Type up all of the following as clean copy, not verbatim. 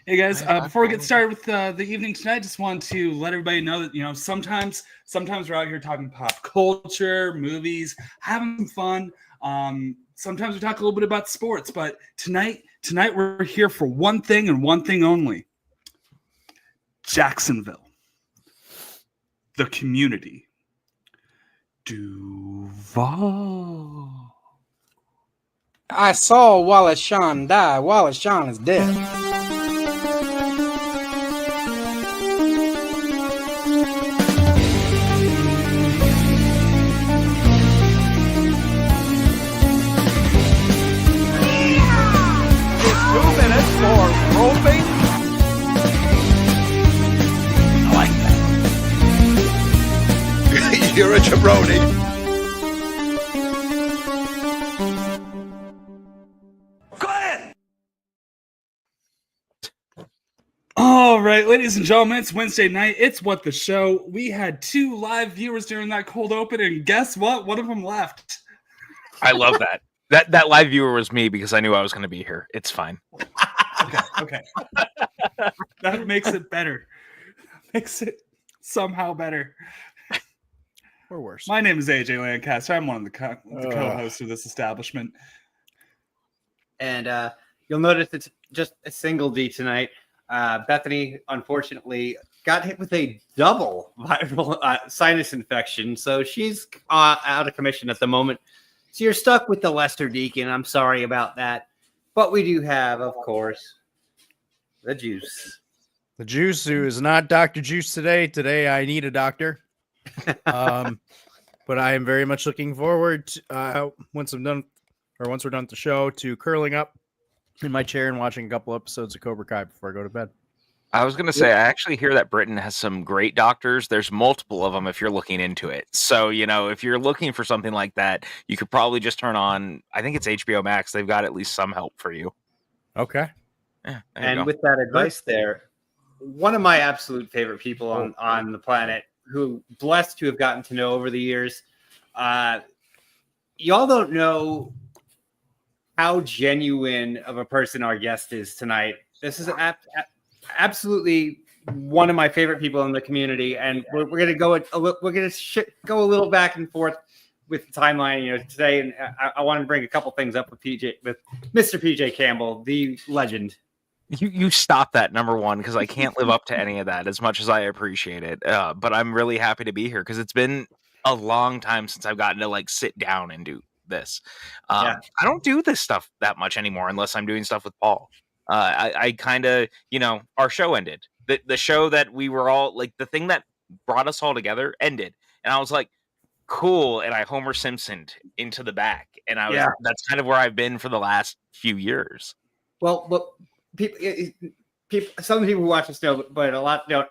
Hey guys, before we get started with the evening tonight, just want to let everybody know that sometimes we're out here talking pop culture, movies, having some fun. Sometimes we talk a little bit about sports, but tonight we're here for one thing and one thing only: Jacksonville, the community, Duval. I saw Wallace Shawn die. Wallace Shawn is dead. You're a jabroni. Go ahead. All right, ladies and gentlemen, it's Wednesday night. It's What the Show. We had 2 live viewers during that cold open, and guess what? One of them left. I love that. That live viewer was me because I knew I was going to be here. It's fine. Okay. That makes it better. Makes it somehow better. Or worse. My name is AJ Lancaster. I'm one of the co-hosts of this establishment. And you'll notice it's just a single D tonight. Bethany, unfortunately, got hit with a double viral sinus infection, so she's out of commission at the moment. So you're stuck with the Lester Deacon. I'm sorry about that. But we do have, of course, the Juice. The Juice, who is not Dr. Juice today. Today I need a doctor. But I am very much looking forward to, once we're done with the show, to curling up in my chair and watching a couple episodes of Cobra Kai before I go to bed. I was going to say, I actually hear that Britain has some great doctors. There's multiple of them if you're looking into it. So, if you're looking for something like that, you could probably just turn on, I think it's HBO Max. They've got at least some help for you. Okay. Yeah, and with that advice there, one of my absolute favorite people on the planet, who blessed to have gotten to know over the years. Y'all don't know how genuine of a person our guest is tonight. This is absolutely one of my favorite people in the community, and we're going to go go a little back and forth with the timeline, today. And I want to bring a couple things up with Mr. PJ Campbell, the legend. You stop that, number one, because I can't live up to any of that as much as I appreciate it. But I'm really happy to be here because it's been a long time since I've gotten to sit down and do this. I don't do this stuff that much anymore unless I'm doing stuff with Paul. I kind of, our show ended. The show that we were all the thing that brought us all together ended. And I was like, cool. And I Homer Simpsoned into the back. And that's kind of where I've been for the last few years. Well, some people who watch us know, but a lot don't.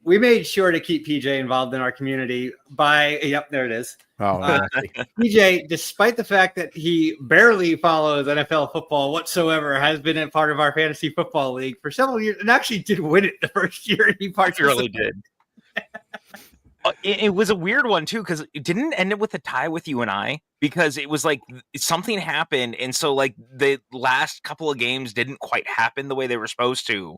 We made sure to keep PJ involved in our community by, there it is. PJ, despite the fact that he barely follows NFL football whatsoever, has been a part of our fantasy football league for several years and actually did win it the first year he participated. Really did. It was a weird one too, because it didn't end up with a tie with you and I, because it was something happened, and so the last couple of games didn't quite happen the way they were supposed to.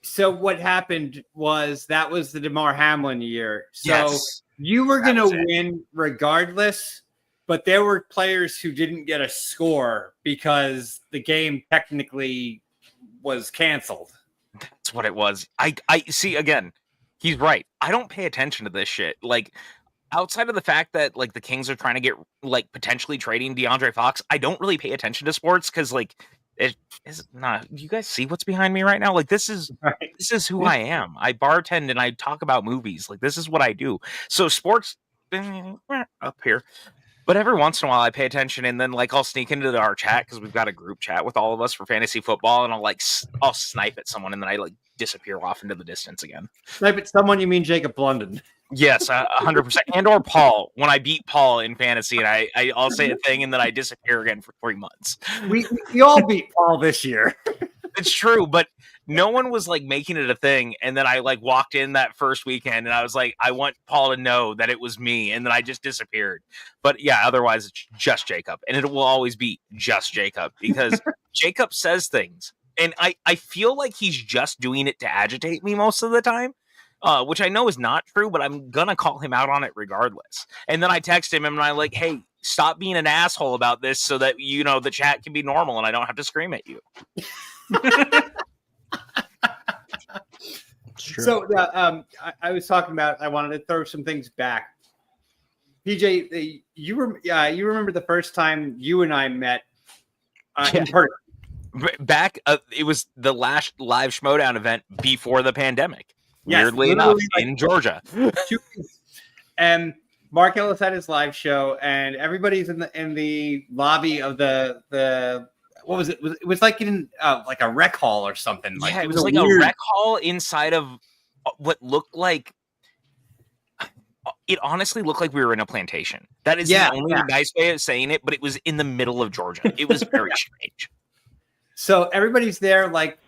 So what happened was that was the DeMar Hamlin year. So yes, you were going to win regardless, but there were players who didn't get a score because the game technically was canceled. That's what it was. I see, again, he's right. I don't pay attention to this shit. Outside of the fact that the Kings are trying to get potentially trading DeAndre Fox, I don't really pay attention to sports because it is not. You guys see what's behind me right now? This is who I am. I bartend and I talk about movies. This is what I do. So sports up here. But every once in a while I pay attention, and then I'll sneak into our chat because we've got a group chat with all of us for fantasy football, and I'll snipe at someone, and then I disappear off into the distance again. Snipe at someone? You mean Jacob London? Yes, 100%. And or Paul, when I beat Paul in fantasy, and I'll say a thing and then I disappear again for 3 months. We all beat Paul this year. It's true, but no one was making it a thing. And then I walked in that first weekend and I was I want Paul to know that it was me. And then I just disappeared. But yeah, otherwise it's just Jacob. And it will always be just Jacob because Jacob says things And I feel like he's just doing it to agitate me most of the time, which I know is not true, but I'm going to call him out on it regardless. And then I text him and I'm like, hey, stop being an asshole about this so that, you know, the chat can be normal and I don't have to scream at you. So I was talking about, I wanted to throw some things back. PJ, you remember the first time you and I met in person? Back, it was the last live Schmodown event before the pandemic. Yes, weirdly enough, in Georgia. And Mark Ellis had his live show, and everybody's in the lobby of the what was it? It was like in like a rec hall or something. Like, yeah, it was like a rec hall inside of what looked like. It honestly looked like we were in a plantation. That is the only nice way of saying it, but it was in the middle of Georgia. It was very strange. So everybody's there, like,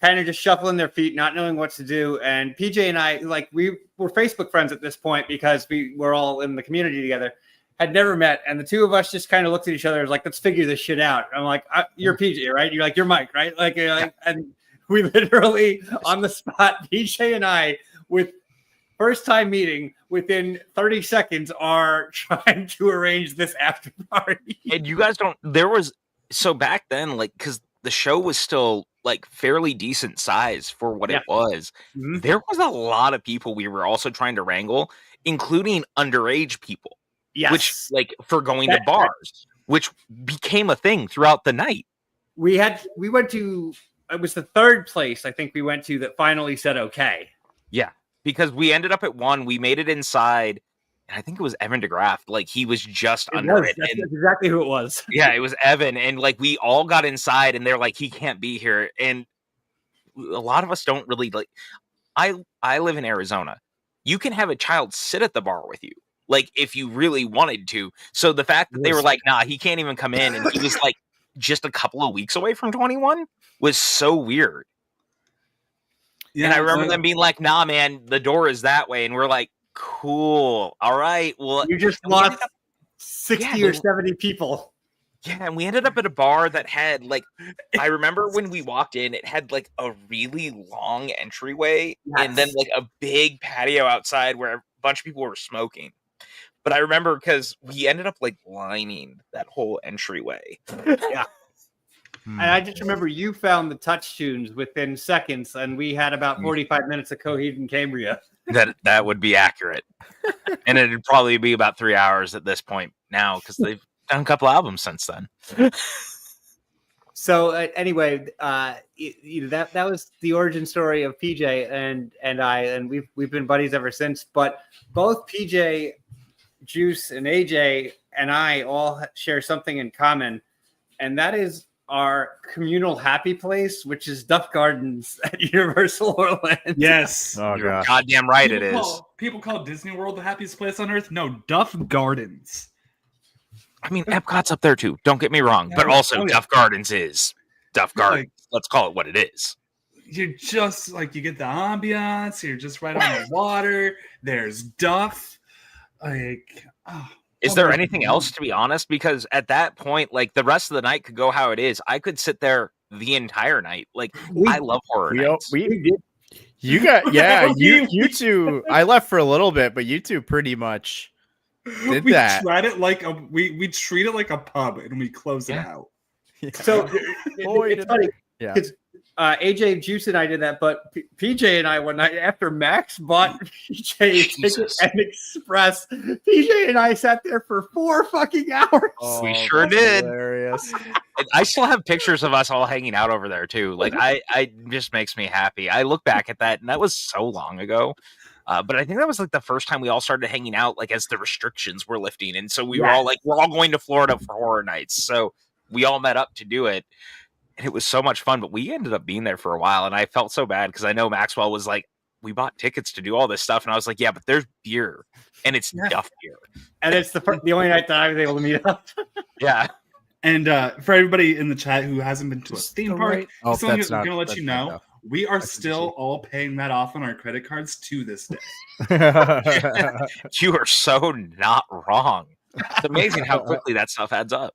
kind of just shuffling their feet, not knowing what to do. And PJ and I, like, we were Facebook friends at this point because we were all in the community together, had never met. And the two of us just kind of looked at each other like, let's figure this shit out. I'm like, you're PJ, right? You're like, you're Mike, right? Like, and we literally on the spot, PJ and I, with first time meeting, within 30 seconds are trying to arrange this after party. And you guys so back then, like, because the show was still like fairly decent size for what it was. Mm-hmm. There was a lot of people we were also trying to wrangle, including underage people. Yes. Which, like, for going to bars, which became a thing throughout the night. We went to, it was the third place I think we went to that finally said okay. Yeah. Because we ended up at one, we made it inside, and I think it was Evan DeGraff. Like, he was just under it. That's exactly who it was. Yeah, it was Evan. And, like, we all got inside, and they're like, he can't be here. And a lot of us don't really, like, I live in Arizona. You can have a child sit at the bar with you, like, if you really wanted to. So the fact that they were like, nah, he can't even come in, and he was, like, just a couple of weeks away from 21 was so weird. Yeah, and I remember them being like, nah, man, the door is that way. And we're like, cool. All right. Well, you just lost 60 or 70 people. Yeah. And we ended up at a bar that had, like, I remember when we walked in, it had like a really long entryway and then like a big patio outside where a bunch of people were smoking. But I remember because we ended up like lining that whole entryway. Yeah. And I just remember you found the touch tunes within seconds, and we had about 45 minutes of Coheed and Cambria. That would be accurate. And it'd probably be about 3 hours at this point now, because they've done a couple albums since then. So anyway, that was the origin story of PJ and I, and we've been buddies ever since. But both PJ, Juice, and AJ and I all share something in common, and that is our communal happy place, which is Duff Gardens at Universal Orlando. Yes. Oh, you're goddamn right people call Disney World the happiest place on earth. No, Duff Gardens. I mean, Epcot's up there too. Don't get me wrong. But also Duff Gardens is Duff Gardens. Like, let's call it what it is. You're just like, you get the ambiance. You're just right on the water. There's Duff. Like, is there anything else, to be honest? Because at that point, like, the rest of the night could go how it is. I could sit there the entire night. Like, I love horror nights. We did. You got, you two. I left for a little bit, but you two pretty much did that. Tried it like we treat it like a pub, and we close it out. Yeah. So it's funny. Yeah. AJ, Juice, and I did that, but PJ and I one night after Max bought PJ a ticket and Express, PJ and I sat there for 4 fucking hours. Oh, we sure did. Hilarious. I still have pictures of us all hanging out over there too. Like, I just makes me happy. I look back at that, and that was so long ago. But I think that was like the first time we all started hanging out, like, as the restrictions were lifting, and so we were all like, we're all going to Florida for horror nights. So we all met up to do it. And it was so much fun, but we ended up being there for a while, and I felt so bad because I know Maxwell was like, we bought tickets to do all this stuff, and I was like, yeah, but there's beer, and it's Duff beer. And it's the only night that I was able to meet up. Yeah. And for everybody in the chat who hasn't been to a theme park, I'm going to let you know, we are still all paying that off on our credit cards to this day. You are so not wrong. It's amazing how quickly that stuff adds up.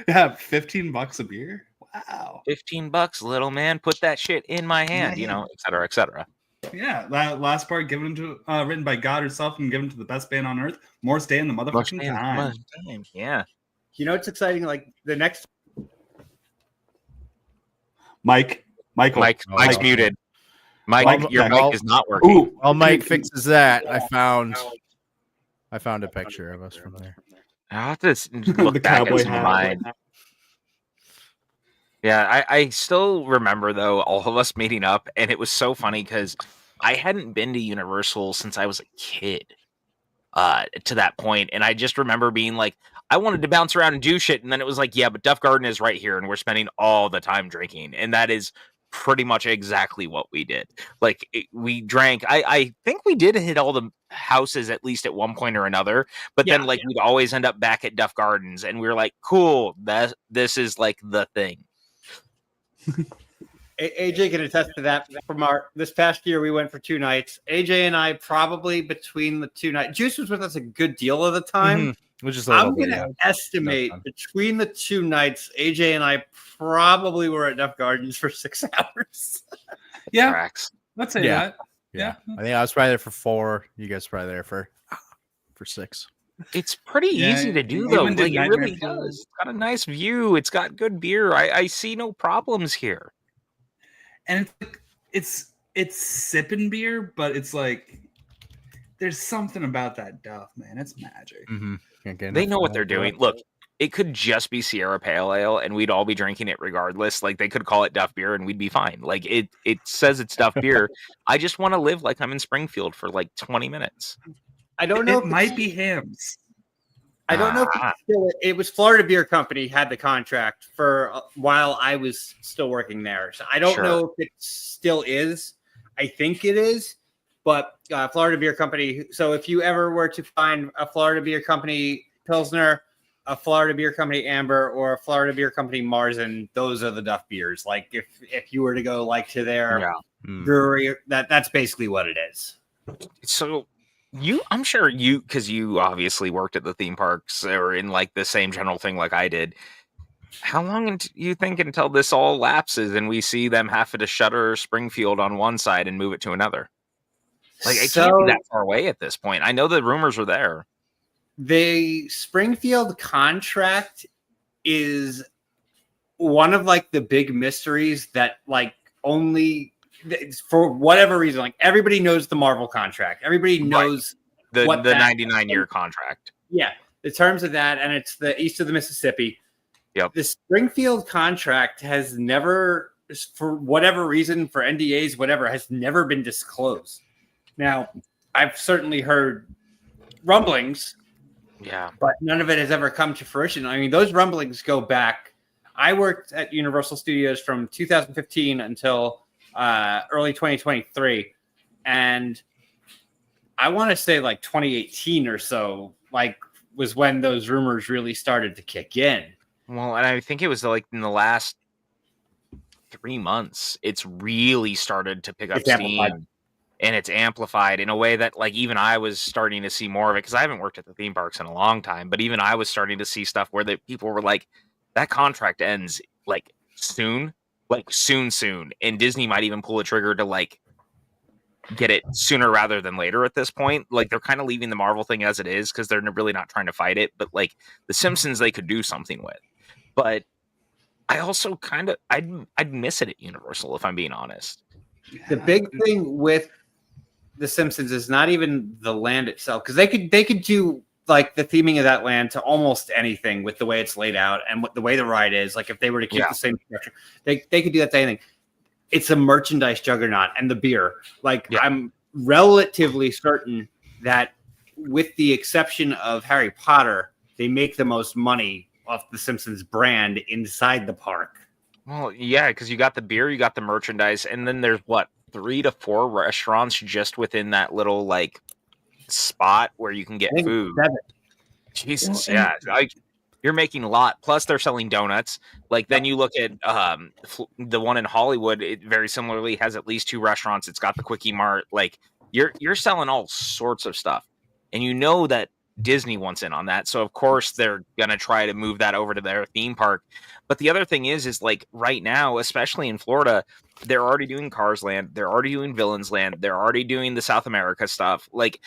Yeah, $15 a beer. wow. $15, little man. Put that shit in my hand, Yeah. et cetera, et cetera. Yeah, that last part written by God herself and given to the best band on earth. More stay in the motherfucking time. Yeah. You know, it's exciting. Like the next. Michael. Mike's Oh. muted. Mike, Mike, your okay. mic is not working. Ooh, While Mike can- fixes that, I found a picture of us from there. I'll have to look The back cowboy at some of hat. mine. Yeah, I still remember, though, all of us meeting up, and it was so funny because I hadn't been to Universal since I was a kid to that point, and I just remember being like, I wanted to bounce around and do shit, and then it was like, yeah, but Duff Garden is right here, and we're spending all the time drinking, and that is pretty much exactly what we did. Like, we drank. I think we did hit all the houses at least at one point or another, but then like we'd always end up back at Duff Gardens, and we were like, cool, this is like the thing. AJ can attest to that. From this past year, we went for 2 nights. AJ and I probably between the 2 nights. Juice was with us a good deal of the time. Which is a little I'm bit, going to estimate between the 2 nights, AJ and I probably were at Duff Gardens for 6 hours. Yeah, Tracks. let's say Yeah. that. Yeah. I think I was probably there for 4. You guys probably there for 6. It's pretty Yeah, easy to do, even though. did Like, it Nightmare really Fuel. does. It's got a nice view. It's got good beer. I see no problems here. And it's sipping beer, but it's like there's something about that Duff, man. It's magic. They know what they're doing. Look, it could just be Sierra Pale Ale, and we'd all be drinking it regardless. Like, they could call it Duff Beer, and we'd be fine. Like, it says it's Duff Beer. I just want to live like I'm in Springfield for like 20 minutes. I don't know. It might be hams. I don't know if it's still, it was Florida Beer Company had the contract for while I was still working there. So I don't know if it still is. I think it is, but Florida Beer Company. So if you ever were to find a Florida Beer Company Pilsner, a Florida Beer Company Amber, or a Florida Beer Company Marzen, those are the Duff beers. Like if you were to go like to their brewery, that's basically what it is. So I'm sure because you obviously worked at the theme parks or in like the same general thing like I did. How long do you think until this all lapses and we see them having to shutter Springfield on one side and move it to another? Like, it can't be that far away at this point. I know the rumors are there. The Springfield contract is one of like the big mysteries that like only for whatever reason, like everybody knows the Marvel contract. Everybody knows the 99-year contract. Yeah, the terms of that, and it's the east of the Mississippi. Yep. The Springfield contract has never, for whatever reason, for NDAs, whatever, has never been disclosed. Now, I've certainly heard rumblings, but none of it has ever come to fruition. I mean, those rumblings go back. I worked at Universal Studios from 2015 until early 2023, and I want to say like 2018 or so, like was when those rumors really started to kick in. Well, and I think it was like in the last 3 months, it's really started to pick up steam, and it's amplified in a way that like even I was starting to see more of it because I haven't worked at the theme parks in a long time, but even I was starting to see stuff where people were like, that contract ends like soon, and Disney might even pull a trigger to like get it sooner rather than later at this point. Like, they're kind of leaving the Marvel thing as it is because they're really not trying to fight it, but like the Simpsons they could do something with. But I also kind of I'd miss it at Universal if I'm being honest. The big thing with the Simpsons is not even the land itself, because they could do like the theming of that land to almost anything with the way it's laid out and the way the ride is. Like if they were to keep the same structure, they could do that to anything. It's a merchandise juggernaut, and the beer. Like I'm relatively certain that, with the exception of Harry Potter, they make the most money off the Simpsons brand inside the park. Well, yeah, because you got the beer, you got the merchandise, and then there's 3 to 4 restaurants just within that little like spot where you can get food. 7. Jesus, yeah, you're making a lot. Plus, they're selling donuts. Like then you look at the one in Hollywood. It very similarly has at least 2 restaurants. It's got the Quickie Mart. Like you're selling all sorts of stuff, and you know that Disney wants in on that. So of course they're going to try to move that over to their theme park. But the other thing is like right now, especially in Florida, they're already doing Cars Land. They're already doing Villains Land. They're already doing the South America stuff. Like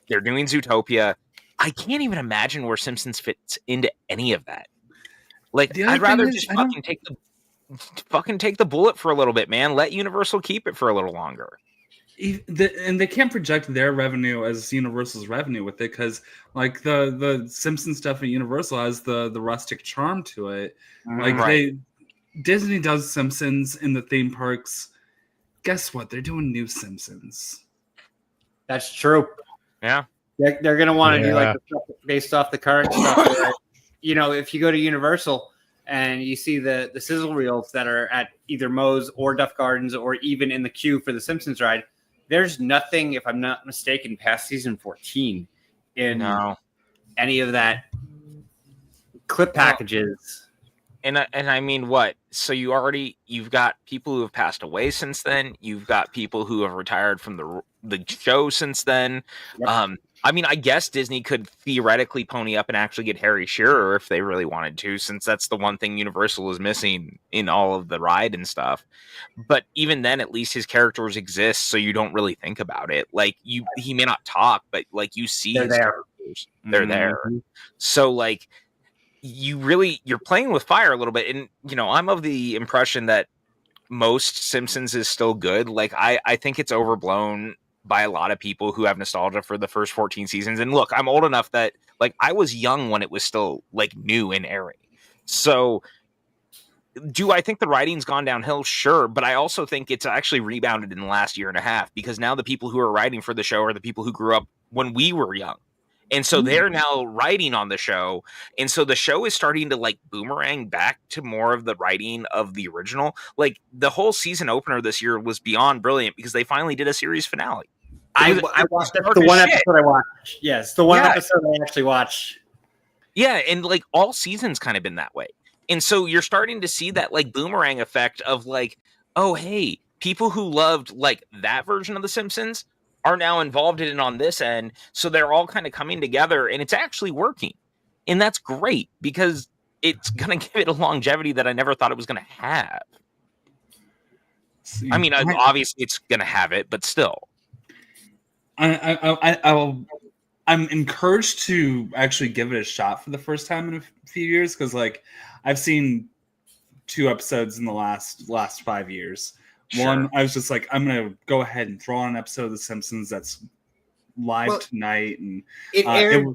they're doing Zootopia. I can't even imagine where Simpsons fits into any of that. Like I'd rather just fucking take the bullet for a little bit, man. Let Universal keep it for a little longer. And they can't project their revenue as Universal's revenue with it, because like the Simpsons stuff at Universal has the rustic charm to it. Like Disney does Simpsons in the theme parks. Guess what? They're doing new Simpsons. That's true. Yeah. They're going to want to do like the stuff based off the current stuff. Where, you know, if you go to Universal and you see the sizzle reels that are at either Moe's or Duff Gardens or even in the queue for the Simpsons ride, there's nothing, if I'm not mistaken, past season 14 in any of that clip packages. And I mean, what? So you've got people who have passed away since then. You've got people who have retired from the show since then. Yep. I mean, I guess Disney could theoretically pony up and actually get Harry Shearer if they really wanted to, since that's the one thing Universal is missing in all of the ride and stuff. But even then, at least his characters exist, so you don't really think about it. Like he may not talk, but like you see his characters. They're there. So like you're playing with fire a little bit. And you know, I'm of the impression that most Simpsons is still good. Like I think it's overblown by a lot of people who have nostalgia for the first 14 seasons. And look, I'm old enough that like I was young when it was still like new and airing. So do I think the writing's gone downhill? Sure. But I also think it's actually rebounded in the last year and a half, because now the people who are writing for the show are the people who grew up when we were young. And so they're now writing on the show. And so the show is starting to like boomerang back to more of the writing of the original. Like the whole season opener this year was beyond brilliant because they finally did a series finale. I watched the one episode I watched. Yes, the one episode I actually watched. Yeah, and like all seasons kind of been that way. And so you're starting to see that like boomerang effect of like, oh, hey, people who loved like that version of The Simpsons are now involved in it on this end. So they're all kind of coming together and it's actually working. And that's great because it's going to give it a longevity that I never thought it was going to have. I mean, obviously it's going to have it, but still. I'm encouraged to actually give it a shot for the first time in a few years, because like I've seen 2 episodes in the last 5 years. Sure. One, I was just like, I'm gonna go ahead and throw on an episode of The Simpsons that's live tonight, and it aired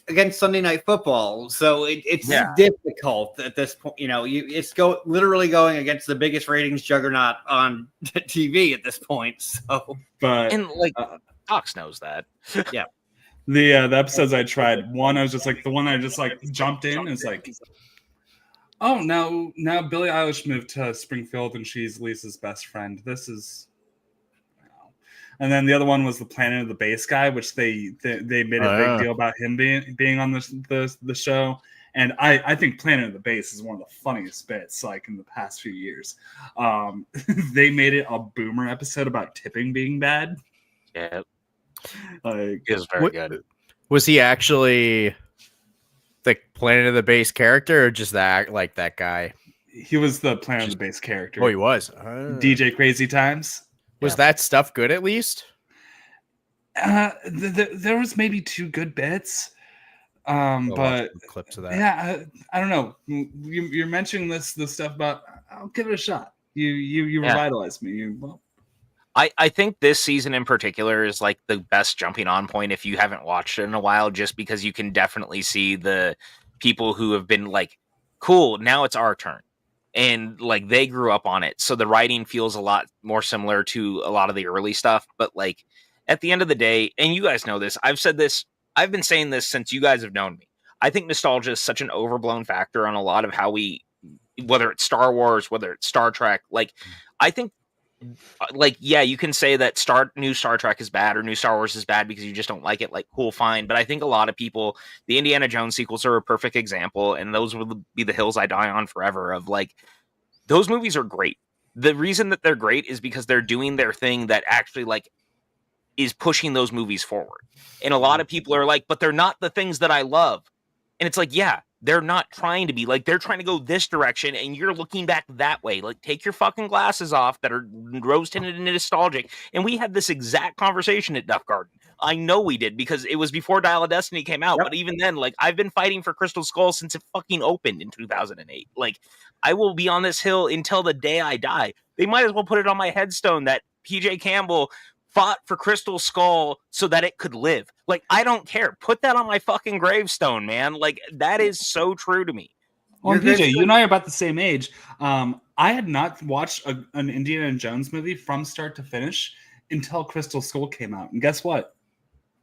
against Sunday Night Football, so it's difficult at this point. You know, it's literally going against the biggest ratings juggernaut on TV at this point. So, but and like Fox knows that, yeah. The episodes I tried, one I was just like the one I just like jumped in. It's like, oh, now Billie Eilish moved to Springfield and she's Lisa's best friend. This is, and then the other one was the Planet of the Bass guy, which they made a big deal about him being on the show. And I think Planet of the Bass is one of the funniest bits like in the past few years. They made it a boomer episode about tipping being bad. Yeah, like it was very good. Was he actually the Planet of the Bass character, or just that guy? He was the Planet of the Bass character. Oh, he was. DJ Crazy Times. Was that stuff good at least? There was maybe 2 good bits. But clips of that. Yeah, I don't know. You're mentioning this stuff about. I'll give it a shot. You revitalized me. I think this season in particular is like the best jumping on point if you haven't watched it in a while, just because you can definitely see the people who have been like, cool, now it's our turn. And like they grew up on it. So the writing feels a lot more similar to a lot of the early stuff. But like at the end of the day, and you guys know this, I've been saying this since you guys have known me. I think nostalgia is such an overblown factor on a lot of how whether it's Star Wars, whether it's Star Trek, like I think like, yeah, you can say that new Star Trek is bad or new Star Wars is bad because you just don't like it. Like, cool, fine. But I think a lot of people, the Indiana Jones sequels are a perfect example. And those will be the hills I die on forever of like, those movies are great. The reason that they're great is because they're doing their thing that actually like is pushing those movies forward. And a lot of people are like, but they're not the things that I love. And it's like, yeah, they're not trying to be. Like, they're trying to go this direction, and you're looking back that way. Like, take your fucking glasses off that are rose-tinted and nostalgic. And we had this exact conversation at Duff Garden. I know we did, because it was before Dial of Destiny came out. Yep. But even then, like, I've been fighting for Crystal Skull since it fucking opened in 2008. Like, I will be on this hill until the day I die. They might as well put it on my headstone that PJ Campbell fought for Crystal Skull so that it could live. Like, I don't care. Put that on my fucking gravestone, man. Like, that is so true to me. Well, PJ, you and I are about the same age. I had not watched an Indiana Jones movie from start to finish until Crystal Skull came out. And guess what?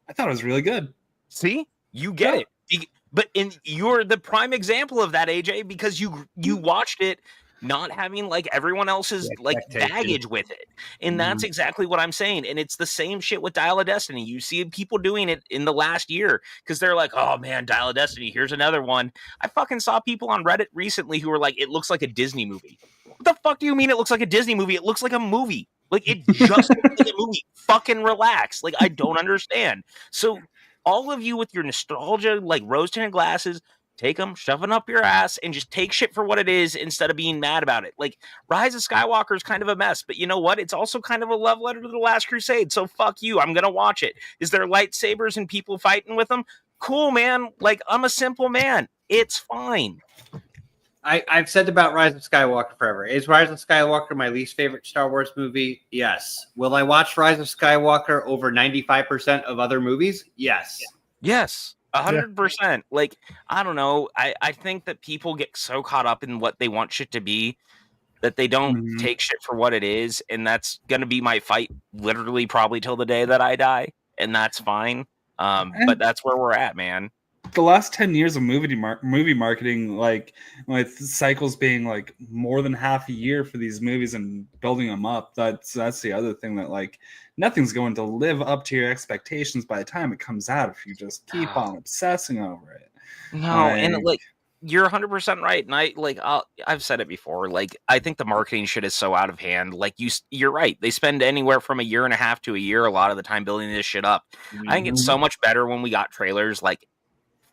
I thought it was really good. See? You get it. But you're the prime example of that, AJ, because you watched it not having like everyone else's like baggage with it. And that's exactly what I'm saying. And it's the same shit with Dial of Destiny. You see people doing it in the last year because they're like, oh man, Dial of Destiny, here's another one. I fucking saw people on Reddit recently who were like, it looks like a Disney movie. What the fuck do you mean it looks like a Disney movie? It looks like a movie. Like, it just looks like a movie. Fucking relax. Like, I don't understand. So all of you with your nostalgia, like rose-tinted glasses, take them, shove them up your ass, and just take shit for what it is instead of being mad about it. Like, Rise of Skywalker is kind of a mess, but you know what? It's also kind of a love letter to The Last Crusade, so fuck you. I'm going to watch it. Is there lightsabers and people fighting with them? Cool, man. Like, I'm a simple man. It's fine. I've said about Rise of Skywalker forever. Is Rise of Skywalker my least favorite Star Wars movie? Yes. Will I watch Rise of Skywalker over 95% of other movies? Yes. Yes. 100%. Like, I don't know. I think that people get so caught up in what they want shit to be that they don't take shit for what it is. And that's going to be my fight literally probably till the day that I die. And that's fine. But that's where we're at, man. The last 10 years of movie marketing, like with cycles being like more than half a year for these movies and building them up, that's the other thing, that like nothing's going to live up to your expectations by the time it comes out if you just keep on obsessing over it. No, and like you're 100% right, and I've said it before. Like, I think the marketing shit is so out of hand. Like, you're right. They spend anywhere from a year and a half to a year a lot of the time building this shit up. I think it's so much better when we got trailers like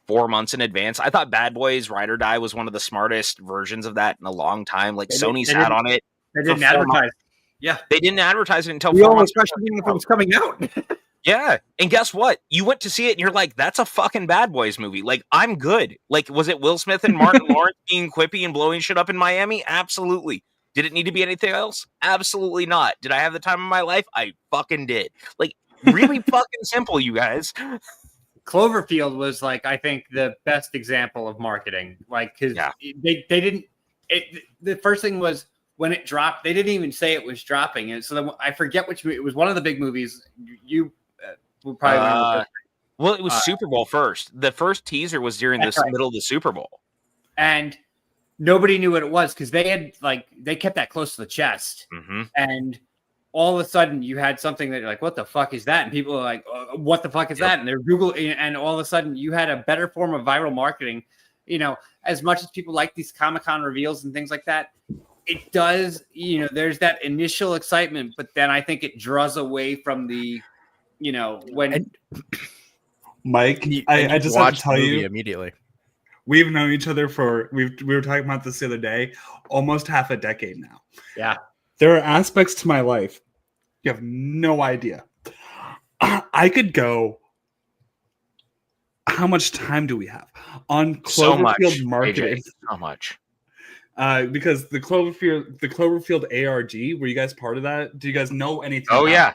4 months in advance. I thought Bad Boys Ride or Die was one of the smartest versions of that in a long time. Like, Sony sat on it. They didn't advertise. Yeah, they didn't advertise it until we 4 months. Questioning if it was coming out. Yeah, and guess what? You went to see it, and you're like, "That's a fucking Bad Boys movie." Like, I'm good. Like, was it Will Smith and Martin Lawrence being quippy and blowing shit up in Miami? Absolutely. Did it need to be anything else? Absolutely not. Did I have the time of my life? I fucking did. Like, really fucking simple, you guys. Cloverfield was like, I think, the best example of marketing. Like, because they didn't. The first thing was when it dropped, they didn't even say it was dropping, and so I forget which movie. It was one of the big movies. You will probably remember. Well, it was Super Bowl first. The first teaser was during the middle of the Super Bowl, and nobody knew what it was because they kept that close to the chest, and all of a sudden you had something that you're like, what the fuck is that? And people are like, what the fuck is that? And they're Googling, and all of a sudden you had a better form of viral marketing. You know, as much as people like these Comic-Con reveals and things like that, it does, you know, there's that initial excitement, but then I think it draws away from the, you know, when Mike, I just have to tell you immediately. We've known each other for, we were talking about this the other day, almost half a decade now. Yeah. There are aspects to my life you have no idea. I could go. How much time do we have on Cloverfield marketing? AJ, so much. Because the Cloverfield ARG, were you guys part of that? Do you guys know anything? Oh yeah,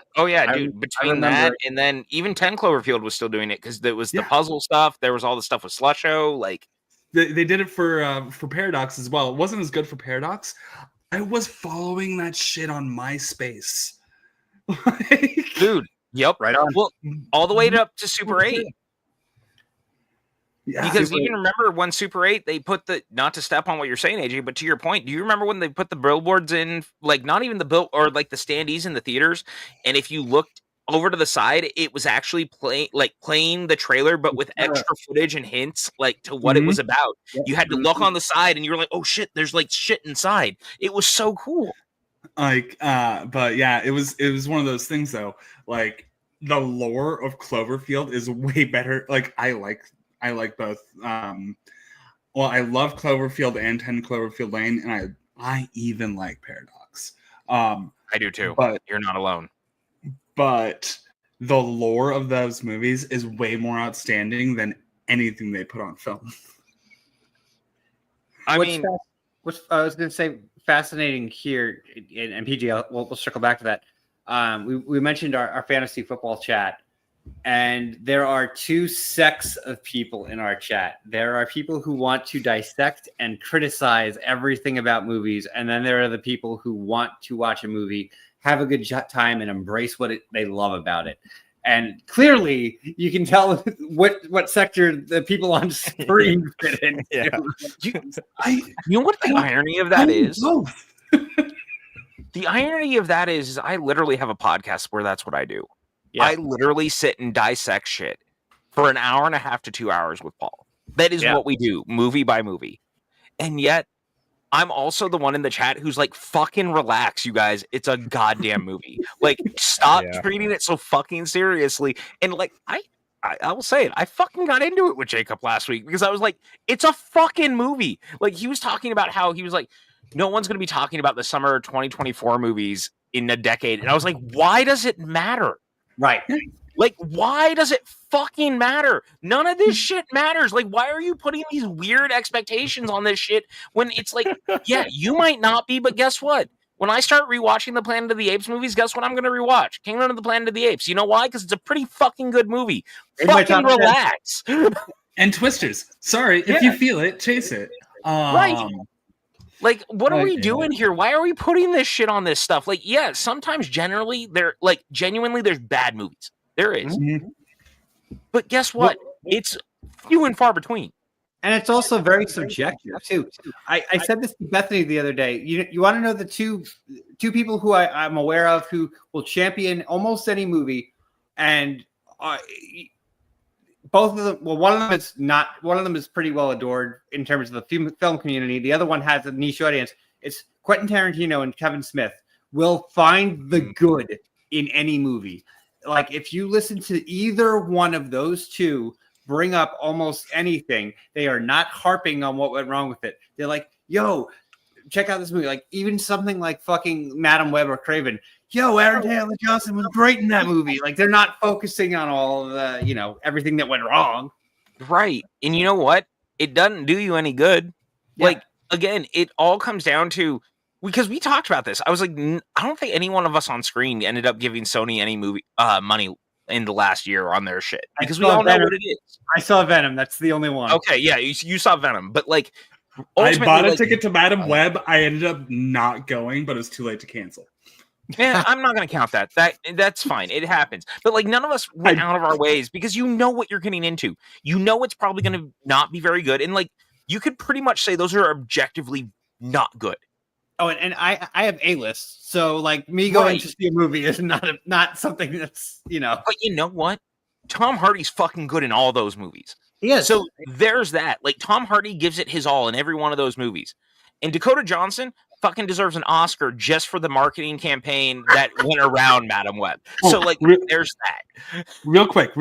dude. Between that and then even 10 Cloverfield was still doing it because there was the puzzle stuff. There was all the stuff with Slusho. Like they did it for Paradox as well. It wasn't as good for Paradox. I was following that shit on MySpace. Dude, yep, right on. Well, all the way up to Super 8. Yeah, because even remember when Super 8, they put not to step on what you're saying, AJ, but to your point, do you remember when they put the billboards in, like not even the or like the standees in the theaters, and if you looked over to the side, it was actually playing the trailer, but with extra footage and hints like to what it was about. You had to look on the side, and you were like, "Oh shit, there's like shit inside." It was so cool. Like, but yeah, it was one of those things though. Like, the lore of Cloverfield is way better. Like I like both. Well, I love Cloverfield and 10 Cloverfield Lane, and I even like Paradox. I do too. But you're not alone. But the lore of those movies is way more outstanding than anything they put on film. I mean, what's I was going to say fascinating here, and PJ, we'll circle back to that. We mentioned our fantasy football chat, and there are two sects of people in our chat. There are people who want to dissect and criticize everything about movies, and then there are the people who want to watch a movie, have a good time, and embrace what they love about it. And clearly, you can tell what sector the people on screen fit in. Yeah. You know what the irony of that is? The irony of that is I literally have a podcast where that's what I do. Yeah. I literally sit and dissect shit for an hour and a half to 2 hours with Paul. That is what we do, movie by movie. And yet, I'm also the one in the chat who's like, fucking relax, you guys. It's a goddamn movie. Like, stop treating it so fucking seriously. And like, I will say it. I fucking got into it with Jacob last week because I was like, it's a fucking movie. Like, he was talking about how he was like, no one's going to be talking about the summer 2024 movies in a decade. And I was like, why does it matter? Right. Like, why does it fucking matter? None of this shit matters. Like, why are you putting these weird expectations on this shit when it's like, yeah, you might not be, but guess what? When I start rewatching the Planet of the Apes movies, guess what I'm going to rewatch? Kingdom of the Planet of the Apes. You know why? Because it's a pretty fucking good movie. Fucking relax. And Twisters. Sorry, if you feel it, chase it. Right. Like, what are we doing here? Why are we putting this shit on this stuff? Like, yeah, sometimes genuinely, there's bad movies. There is. Mm-hmm. But guess what? It's few and far between. And it's also very subjective, too. I said this to Bethany the other day. You want to know the two people who I'm aware of who will champion almost any movie, and both of them, well, one of them is not. One of them is pretty well adored in terms of the film community. The other one has a niche audience. It's Quentin Tarantino and Kevin Smith will find the good in any movie. Like, if you listen to either one of those two bring up almost anything, they are not harping on what went wrong with it. They're like, yo, check out this movie. Like, even something like fucking Madam Web or Craven. Yo, Aaron Taylor Johnson was great in that movie. Like, they're not focusing on all of the, everything that went wrong. Right. And you know what? It doesn't do you any good. Yeah. Like, again, it all comes down to, because we talked about this. I was like, I don't think any one of us on screen ended up giving Sony any movie money in the last year on their shit, because we all know what it is. I saw Venom. That's the only one. Okay, yeah, you saw Venom, but like, I bought a ticket to Madam Web. I ended up not going, but it was too late to cancel. Yeah, I'm not going to count that. That's fine. It happens. But like, none of us went out of our ways because you know what you're getting into. You know it's probably going to not be very good, and like, you could pretty much say those are objectively not good. Oh, and I have A-list, so like me going to see a movie is not something that's, But you know what? Tom Hardy's fucking good in all those movies. Yes. So there's that. Like, Tom Hardy gives it his all in every one of those movies. And Dakota Johnson fucking deserves an Oscar just for the marketing campaign that went around Madam Web. So like, there's that. Real quick.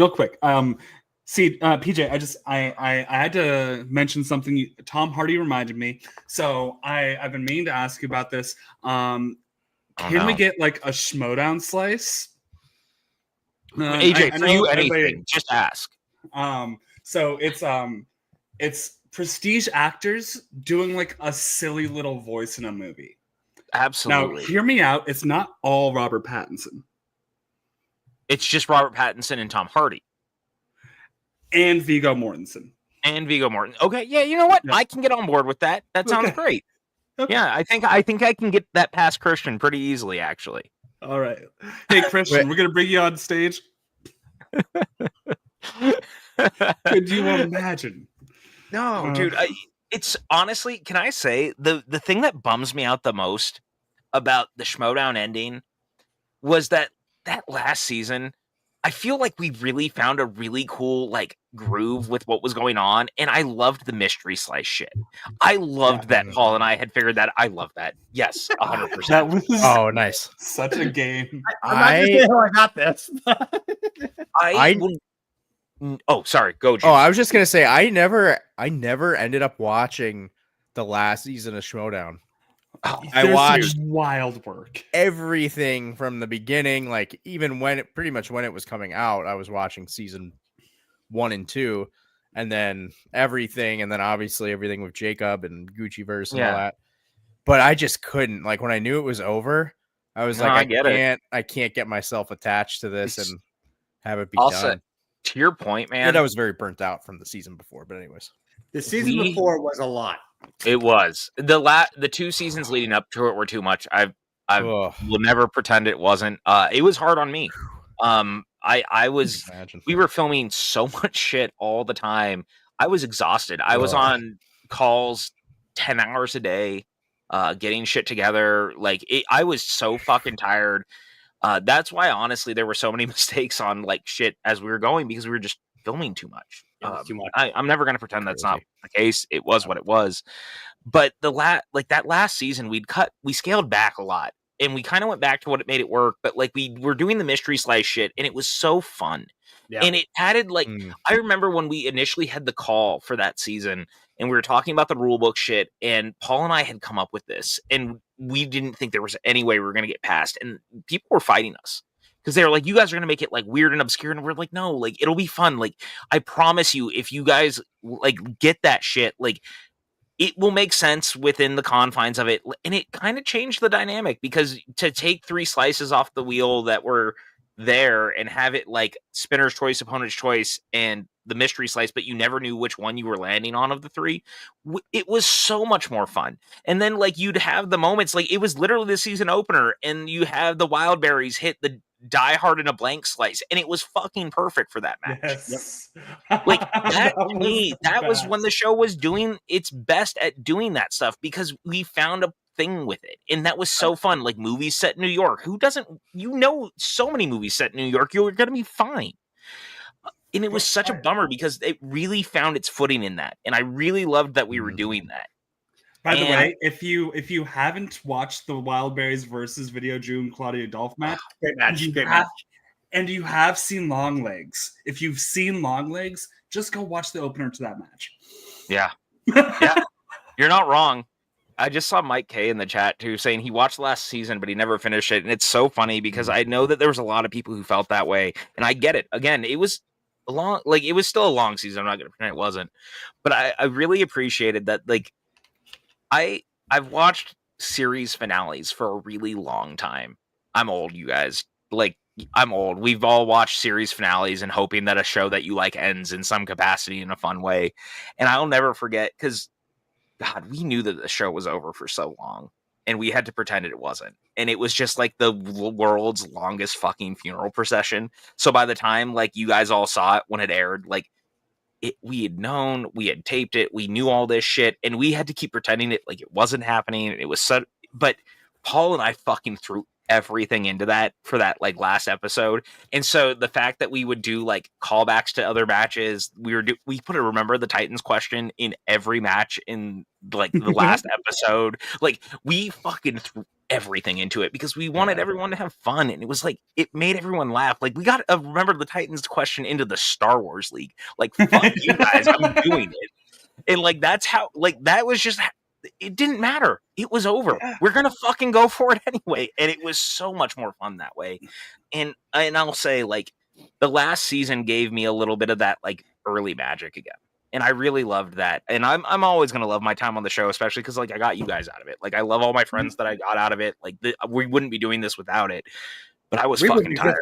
See, PJ, I had to mention something. Tom Hardy reminded me. So I've been meaning to ask you about this. Can we get like a Schmodown slice? AJ, for you, anything, just ask. So it's prestige actors doing like a silly little voice in a movie. Absolutely. Now, hear me out. It's not all Robert Pattinson. It's just Robert Pattinson and Tom Hardy. And Viggo Mortensen. Okay, yeah, you know what? Yeah. I can get on board with that. That sounds great. Okay. Yeah, I think I can get that past Christian pretty easily, actually. All right. Hey, Christian, we're gonna bring you on stage. Could you imagine? No, dude. It's honestly, can I say the thing that bums me out the most about the Schmodown ending was that last season, I feel like we really found a really cool like groove with what was going on, and I loved the mystery slice shit. I loved that Paul and I had figured that. I love that. Yes, 100%. That was nice. Such a game. I'm not gonna say how I got this. Oh, sorry. Go, Jim. Oh, I was just gonna say I never ended up watching the last season of Schmodown. I There's watched some wild work. everything from the beginning, like even when it was coming out, I was watching season 1 and 2, and then everything, and then obviously everything with Jacob and Gucci verse and all that. But I just couldn't. Like when I knew it was over, I was like, I can't get myself attached to this and have it be done. To your point, man. And I was very burnt out from the season before. But anyways, the season before was a lot. It was the 2 seasons leading up to it were too much. I will never pretend it wasn't. It was hard on me. We were filming so much shit all the time. I was exhausted. I was on calls 10 hours a day, getting shit together. I was so fucking tired. That's why, honestly, there were so many mistakes on shit as we were going because we were just filming too much. Too much. I'm never going to pretend that's not the case. It was what it was. But that last season, we scaled back a lot, and we kind of went back to what it made it work. But we were doing the mystery slice shit, and it was so fun. Yeah. And it added I remember when we initially had the call for that season, and we were talking about the rule book shit, and Paul and I had come up with this, and we didn't think there was any way we were going to get past, and people were fighting us. Because they were like, you guys are going to make it weird and obscure. And we're like, no, it'll be fun. I promise you, if you guys get that shit, it will make sense within the confines of it. And it kind of changed the dynamic because to take 3 slices off the wheel that were there and have it spinner's choice, opponent's choice, and the mystery slice, but you never knew which one you were landing on of the 3. It was so much more fun. And then you'd have the moments, it was literally the season opener, and you have the wild berries hit the Die Hard in a blank slice, and it was fucking perfect for that match. Yes. That was when the show was doing its best at doing that stuff because we found a thing with it, and that was so fun. Movies set in New York, who doesn't, so many movies set in New York, you're gonna be fine. And it was such a bummer because it really found its footing in that, and I really loved that we were doing that. By the way, if you haven't watched the Wildberries versus Video Drew and Claudia Dolph match, great match, and you have seen Long Legs, if you've seen Long Legs, just go watch the opener to that match. Yeah. Yeah. You're not wrong. I just saw Mike K in the chat too saying he watched last season, but he never finished it. And it's so funny because I know that there was a lot of people who felt that way. And I get it. Again, it was a long, it was still a long season. I'm not going to pretend it wasn't. But I really appreciated that. I've watched series finales for a really long time. I'm old, you guys. I'm old. We've all watched series finales and hoping that a show that you like ends in some capacity in a fun way. And I'll never forget because, God, we knew that the show was over for so long and we had to pretend it wasn't. And it was just the world's longest fucking funeral procession. So by the time you guys all saw it when it aired, we had known, we had taped it, we knew all this shit, and we had to keep pretending it it wasn't happening. It was but Paul and I fucking threw everything into that for that last episode. And so the fact that we would do callbacks to other matches, we put a Remember the Titans question in every match in the last episode. We fucking threw everything into it because we wanted everyone to have fun, and it was it made everyone laugh. We got a Remember the Titans question into the Star Wars League. Fuck you guys, I'm doing it. And that's how that was just, it didn't matter. It was over. Yeah. We're gonna fucking go for it anyway. And it was so much more fun that way. And I'll say the last season gave me a little bit of that early magic again. And I really loved that. And I'm always going to love my time on the show, especially because I got you guys out of it. I love all my friends that I got out of it. We wouldn't be doing this without it. But I was fucking tired.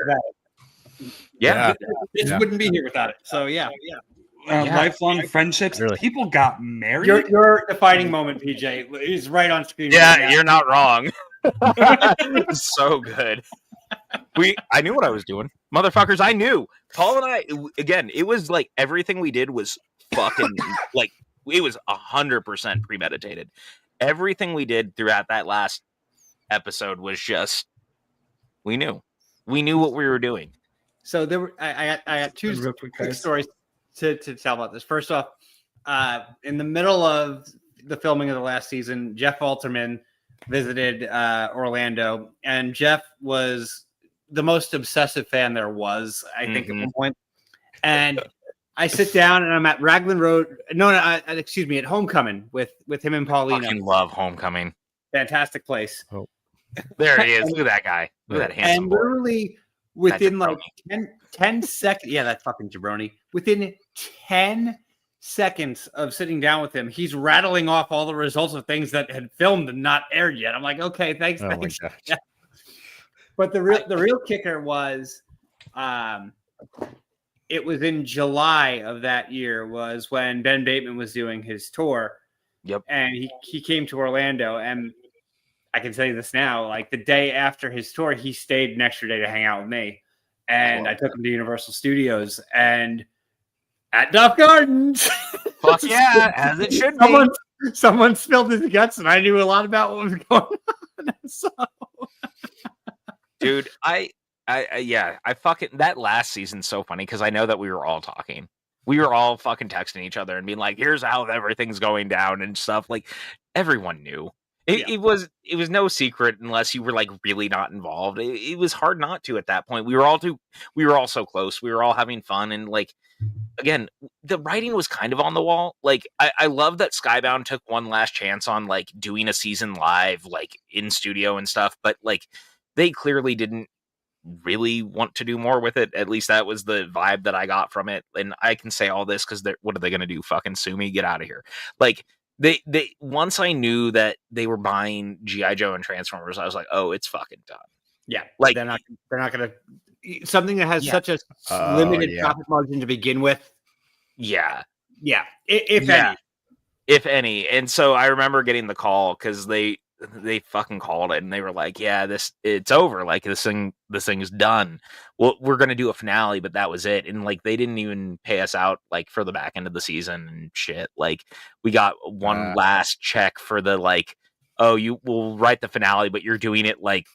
Yeah. It wouldn't be here without it. So yeah. Lifelong friendships. Really? People got married. Your defining moment, PJ. He's right on screen. Yeah, right, you're not wrong. So good. I knew what I was doing. Motherfuckers, I knew. Paul and I, again, it was everything we did was fucking it was 100% premeditated. Everything we did throughout that last episode was just, we knew what we were doing. So there were, I got two quick stories to tell about this. First off, in the middle of the filming of the last season, Jeff Alterman visited Orlando, and Jeff was the most obsessive fan there was, I think, Mhm. at one point. And I sit down and I'm at Raglan Road. No, excuse me, at Homecoming with him and Paulina. Fucking love Homecoming. Fantastic place. There he is. Look at that guy. Look at that handsome And boy. literally within That like 10 seconds, yeah, that fucking jabroni. Within 10 seconds of sitting down with him, he's rattling off all the results of things that had filmed and not aired yet. I'm like, okay, thanks. Oh my thanks. gosh. Yeah. But the real kicker was, it was in July of that year was when Ben Bateman was doing his tour. Yep. And he came to Orlando, and I can tell you this now, like the day after his tour, he stayed an extra day to hang out with me. And I took him to Universal Studios and at Duff Gardens. Fuck yeah, as it should be. Someone spilled his guts, and I knew a lot about what was going on. So. Dude, I fucking, that last season's so funny because I know that we were all talking. We were all fucking texting each other and being like, here's how everything's going down and stuff. Like, everyone knew. It was no secret unless you were like really not involved. It was hard not to at that point. We were all so close. We were all having fun, and like, again, the writing was kind of on the wall. Like, I love that Skybound took one last chance on like doing a season live, like in studio and stuff, but like they clearly didn't really want to do more with it. At least that was the vibe that I got from it. And I can say all this because what are they going to do? Fucking sue me? Get out of here. Like, they once I knew that they were buying G.I. Joe and Transformers, I was like, oh, it's fucking done. Yeah, like they're not gonna something that has such a limited profit margin to begin with. Yeah, if any. And so I remember getting the call because they fucking called it and they were like, yeah, it's over. Like this thing's done. Well, we're going to do a finale, but that was it. And like, they didn't even pay us out like for the back end of the season and shit. Like we got one last check for the, like, oh, you will write the finale, but you're doing it like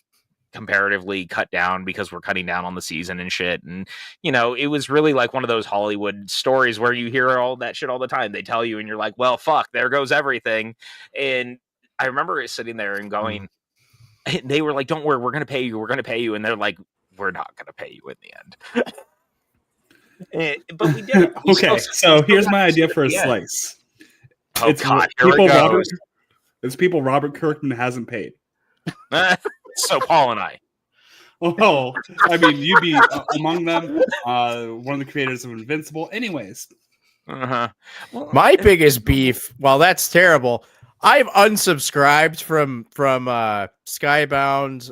comparatively cut down because we're cutting down on the season and shit. And, you know, it was really like one of those Hollywood stories where you hear all that shit all the time. They tell you and you're like, well, fuck, there goes everything. And I remember sitting there and going, they were like, don't worry, we're going to pay you. We're going to pay you. And they're like, we're not going to pay you in the end. But we did. Okay, so here's my idea for a slice. Oh, it's God, here it goes. It's people Robert Kirkman hasn't paid. So Paul and I. Oh, I mean, you'd be among them. One of the creators of Invincible. Anyways. Well, my biggest beef, well, that's terrible. I've unsubscribed from Skybound.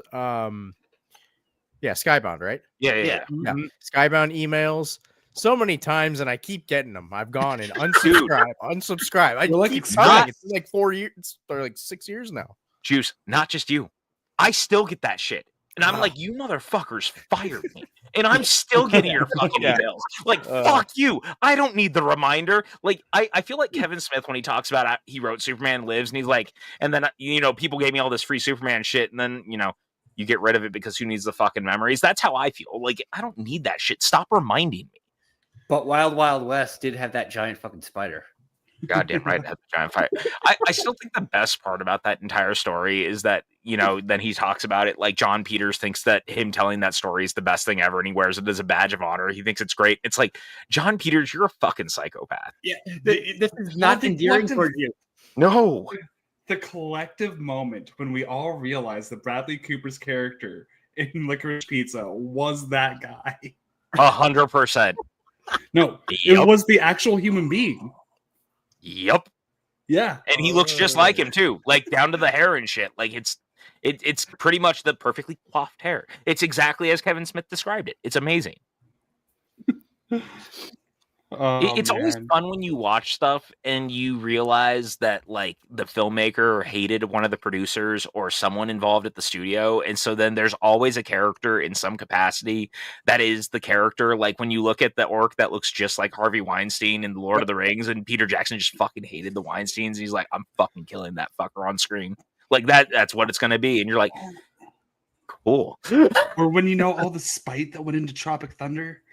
Skybound, right? Yeah. Mm-hmm. Skybound emails so many times, and I keep getting them. I've gone and unsubscribe. I keep telling it's like 4 years or like 6 years now. Juice, not just you. I still get that shit. And I'm like, you motherfuckers fired me. And I'm still getting your fucking emails. Like, fuck you. I don't need the reminder. Like, I feel like Kevin Smith when he talks about he wrote Superman Lives, and he's like, and then, you know, people gave me all this free Superman shit, and then, you know, you get rid of it because who needs the fucking memories? That's how I feel. Like, I don't need that shit. Stop reminding me. But Wild Wild West did have that giant fucking spider. Goddamn right, had the giant fire. I still think the best part about that entire story is that, you know, then he talks about it like John Peters thinks that him telling that story is the best thing ever, and he wears it as a badge of honor. He thinks it's great. It's like, John Peters, you're a fucking psychopath. Yeah, this is not endearing towards you. No. The collective moment when we all realized that Bradley Cooper's character in Licorice Pizza was that guy. 100%. No, it was the actual human being. Yep. Yeah. And he looks just like him too, like down to the hair and shit. Like it's pretty much the perfectly coiffed hair. It's exactly as Kevin Smith described it. It's amazing. It's always fun when you watch stuff and you realize that like the filmmaker hated one of the producers or someone involved at the studio. And so then there's always a character in some capacity that is the character. Like when you look at the orc that looks just like Harvey Weinstein in The Lord of the Rings, and Peter Jackson just fucking hated the Weinsteins. He's like, I'm fucking killing that fucker on screen. Like that's what it's going to be. And you're like, cool. Or when you know all the spite that went into Tropic Thunder.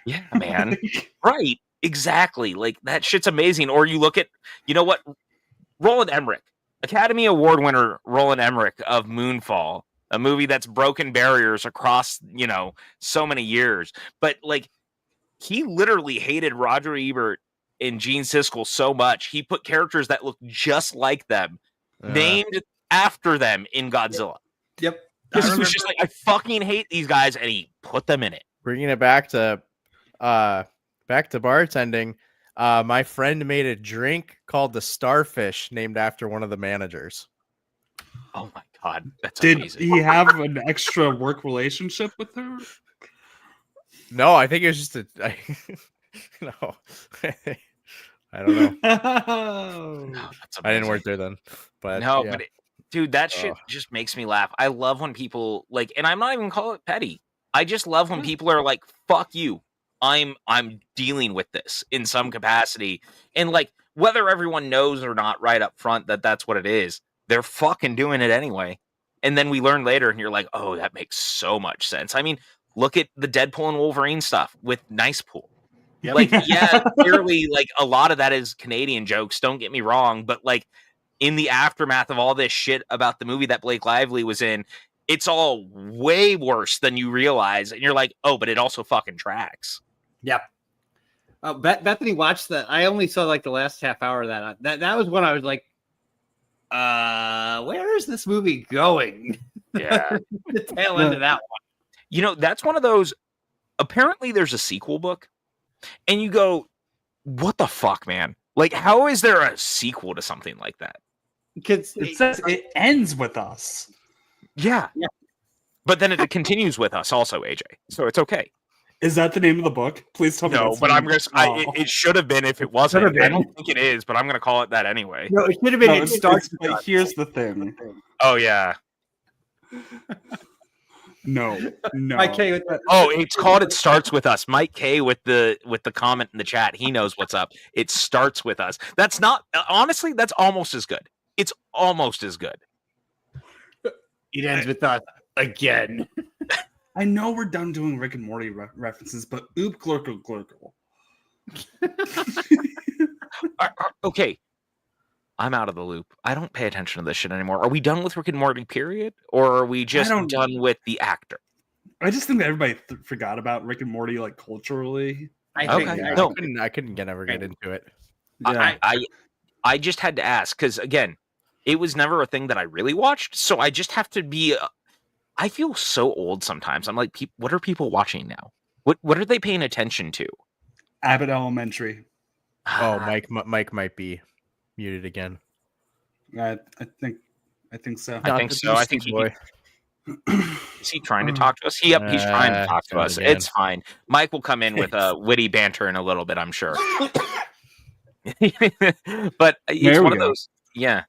Yeah, man. Right. Exactly. Like that shit's amazing. Or you look at, you know what? Roland Emmerich, Academy Award winner Roland Emmerich of Moonfall a movie that's broken barriers across, so many years. But like, he literally hated Roger Ebert and Gene Siskel so much, he put characters that look just like them, named after them in Godzilla. Yep. Because he was just like, I fucking hate these guys, and he put them in it. Bringing it back to bartending, my friend made a drink called the Starfish, named after one of the managers. Oh my god, that's Did amazing. he have an extra work relationship with her? No, I think it was just no. I don't know. Oh. No, that's I didn't amazing. work there then, but No, yeah. but dude, that shit just makes me laugh. I love when people like, and I'm not even calling it petty. I just love when people are like, "Fuck you." I'm dealing with this in some capacity, and like whether everyone knows or not right up front that that's what it is, they're fucking doing it anyway. And then we learn later, and you're like, "Oh, that makes so much sense." I mean, look at the Deadpool and Wolverine stuff with Nice Pool. Yep. Like, yeah, clearly, like a lot of that is Canadian jokes. Don't get me wrong, but like in the aftermath of all this shit about the movie that Blake Lively was in, it's all way worse than you realize, and you're like, "Oh, but it also fucking tracks." Yep. Bethany watched that. I only saw like the last half hour of that. That was when I was like, where is this movie going? Yeah. The tail end of that one. That's one of those. Apparently, there's a sequel book, and you go, "What the fuck, man? Like, how is there a sequel to something like that?" Because It says it ends with us. Yeah. But then it continues with us also, AJ. So it's okay. Is that the name of the book? Please tell me. No, that's but the I'm name. gonna. It should have been if it wasn't. Should have I been. don't think it is, but I'm gonna call it that anyway. No, it should have been. No, It starts. but here's the thing. Oh yeah. No. Mike K with that. Oh, it's called "It Starts with Us." Mike K with the comment in the chat. He knows what's up. It starts with us. That's not honestly. That's almost as good. It's almost as good. It ends with us again. I know we're done doing Rick and Morty references, but oop glurkle glurkle. Okay. I'm out of the loop. I don't pay attention to this shit anymore. Are we done with Rick and Morty, period? Or are we just done with the actor? I just think that everybody forgot about Rick and Morty, like culturally. I think. Okay. Yeah. No. I couldn't ever get into it. Yeah. I just had to ask because again, it was never a thing that I really watched, so I just have to be. I feel so old sometimes. I'm like, what are people watching now? What are they paying attention to? Abbott Elementary. Oh, Mike might be muted again. I think so. I think so. I think is he trying to talk to us? He's trying to talk to us. again. It's fine. Mike will come in with a witty banter in a little bit, I'm sure. But it's There we one of go. those. Yeah.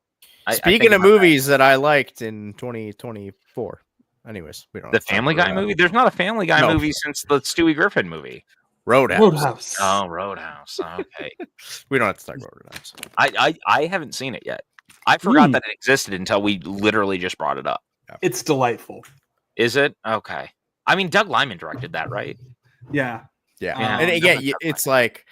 Speaking of movies that I liked in 2024. Anyways, we don't the have to talk Family about Guy that. movie. There's not a Family Guy No. movie since the Stewie Griffin movie. Roadhouse. Oh, Roadhouse. Okay. We don't have to talk about Roadhouse. I haven't seen it yet. I forgot Hmm. that it existed until we literally just brought it up. It's delightful. Is it? Okay. I mean, Doug Liman directed that, right? Yeah. Yeah. Yeah. And again, it's like,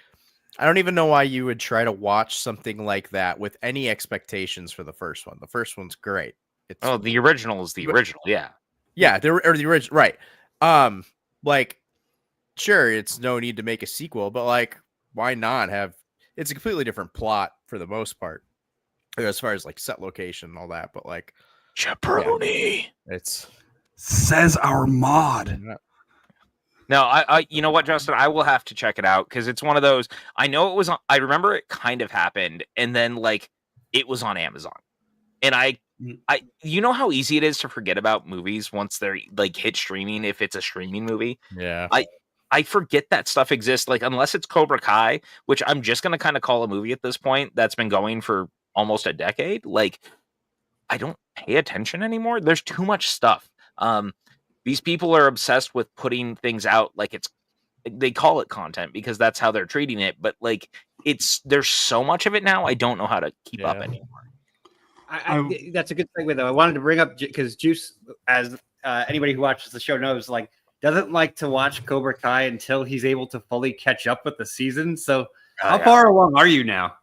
I don't even know why you would try to watch something like that with any expectations for the first one. The first one's great. It's The original is the original. Yeah. yeah, the original, right? Like, sure, it's no need to make a sequel, but like, why not have? It's a completely different plot for the most part, as far as like set location and all that. But like, Jabroni. it's Says our mod. No, I you know what, Justin? I will have to check it out because it's one of those. I know it was. I remember it kind of happened, and then like it was on Amazon, and I you know how easy it is to forget about movies once they're like hit streaming if it's a streaming movie. yeah. I forget that stuff exists. Like unless it's Cobra Kai, which I'm just gonna kind of call a movie at this point that's been going for almost a decade. Like I don't pay attention anymore. There's too much stuff. These people are obsessed with putting things out like they call it content because that's how they're treating it. But like there's so much of it now. I don't know how to keep up anymore. That's a good segue though. I wanted to bring up because Juice, as anybody who watches the show knows, like doesn't like to watch Cobra Kai until he's able to fully catch up with the season. So how far along are you now?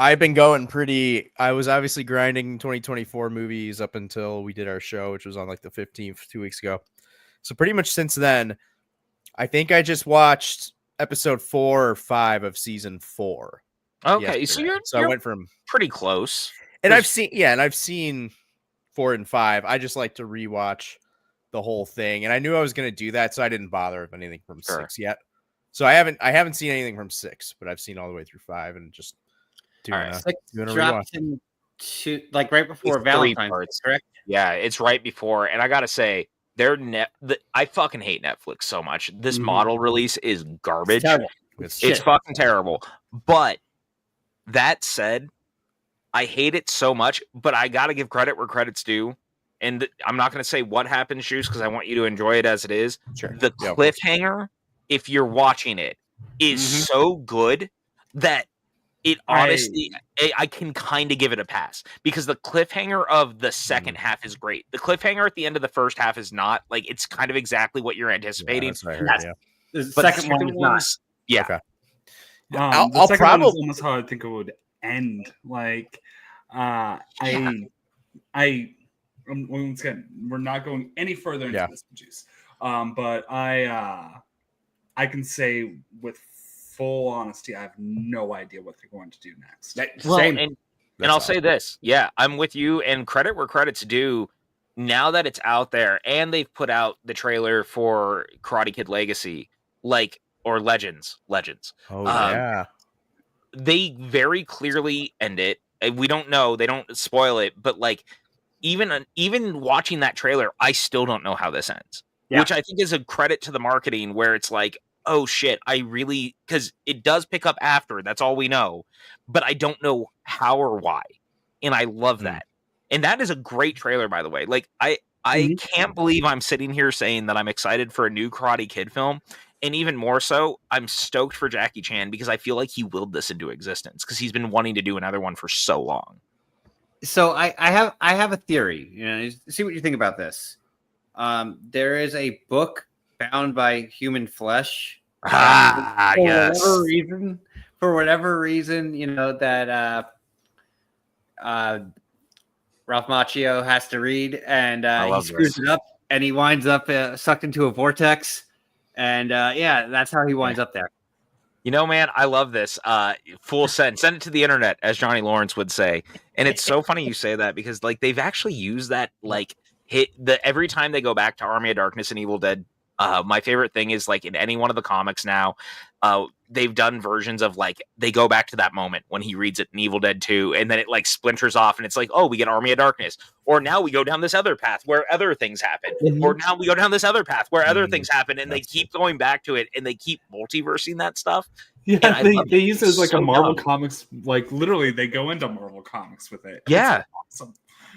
I've been going pretty. I was obviously grinding 2024 movies up until we did our show, which was on like the 15th, 2 weeks ago. So pretty much since then, I think I just watched episode 4 or 5 of season 4. Okay, yesterday. so I went from pretty close. and I've seen 4 and 5. I just like to rewatch the whole thing, and I knew I was going to do that, so I didn't bother with anything from 6 yet. So I haven't seen anything from 6, but I've seen all the way through 5, and just doing a 6 doing a dropped rewatch. into like right before It's 3 Valentine's, parts. correct? Yeah, it's right before, and I gotta say, I fucking hate Netflix so much. This model release is garbage. It's fucking terrible. But that said, I hate it so much, but I gotta give credit where credit's due. And I'm not gonna say what happens, Juice, because I want you to enjoy it as it is. Sure. The cliffhanger, if you're watching it, is so good that it honestly, I can kind of give it a pass, because the cliffhanger of the second half is great. The cliffhanger at the end of the first half is not. Like, it's kind of exactly what you're anticipating. That's what I heard, The second one is not. Yeah. Okay. The second one is almost how I think it would end. Like, once again, we're not going any further into this, Juice. But I can say with full honesty, I have no idea what they're going to do next. Same. And I'll say this. Yeah, I'm with you. And credit where credit's due. Now that it's out there and they've put out the trailer for Karate Kid Legacy, or Legends. Oh, yeah. They very clearly end it. We don't know. They don't spoil it. But, even watching that trailer, I still don't know how this ends. Yeah. Which I think is a credit to the marketing, where it's like, oh shit, because it does pick up after, that's all we know, but I don't know how or why. And I love that. And that is a great trailer, by the way. Like, I can't believe I'm sitting here saying that I'm excited for a new Karate Kid film. And even more so, I'm stoked for Jackie Chan, because I feel like he willed this into existence, because he's been wanting to do another one for so long. So I have a theory. See what you think about this. There is a book bound by human flesh. Yes. For whatever reason, that Ralph Macchio has to read, and he screws it up, and he winds up sucked into a vortex, and that's how he winds up there. Man, I love this. Full send it to the internet, as Johnny Lawrence would say. And it's so funny you say that, because they've actually used that every time they go back to Army of Darkness and Evil Dead. My favorite thing is, in any one of the comics now, they've done versions of they go back to that moment when he reads it in Evil Dead 2, and then it splinters off, and it's like, oh, we get Army of Darkness, or now we go down this other path where other things happen, or now we go down this other path where other things happen, and they keep going back to it, and they keep multiversing that stuff. Yeah, they use it as a Marvel Comics, literally they go into Marvel Comics with it. Yeah, it's awesome.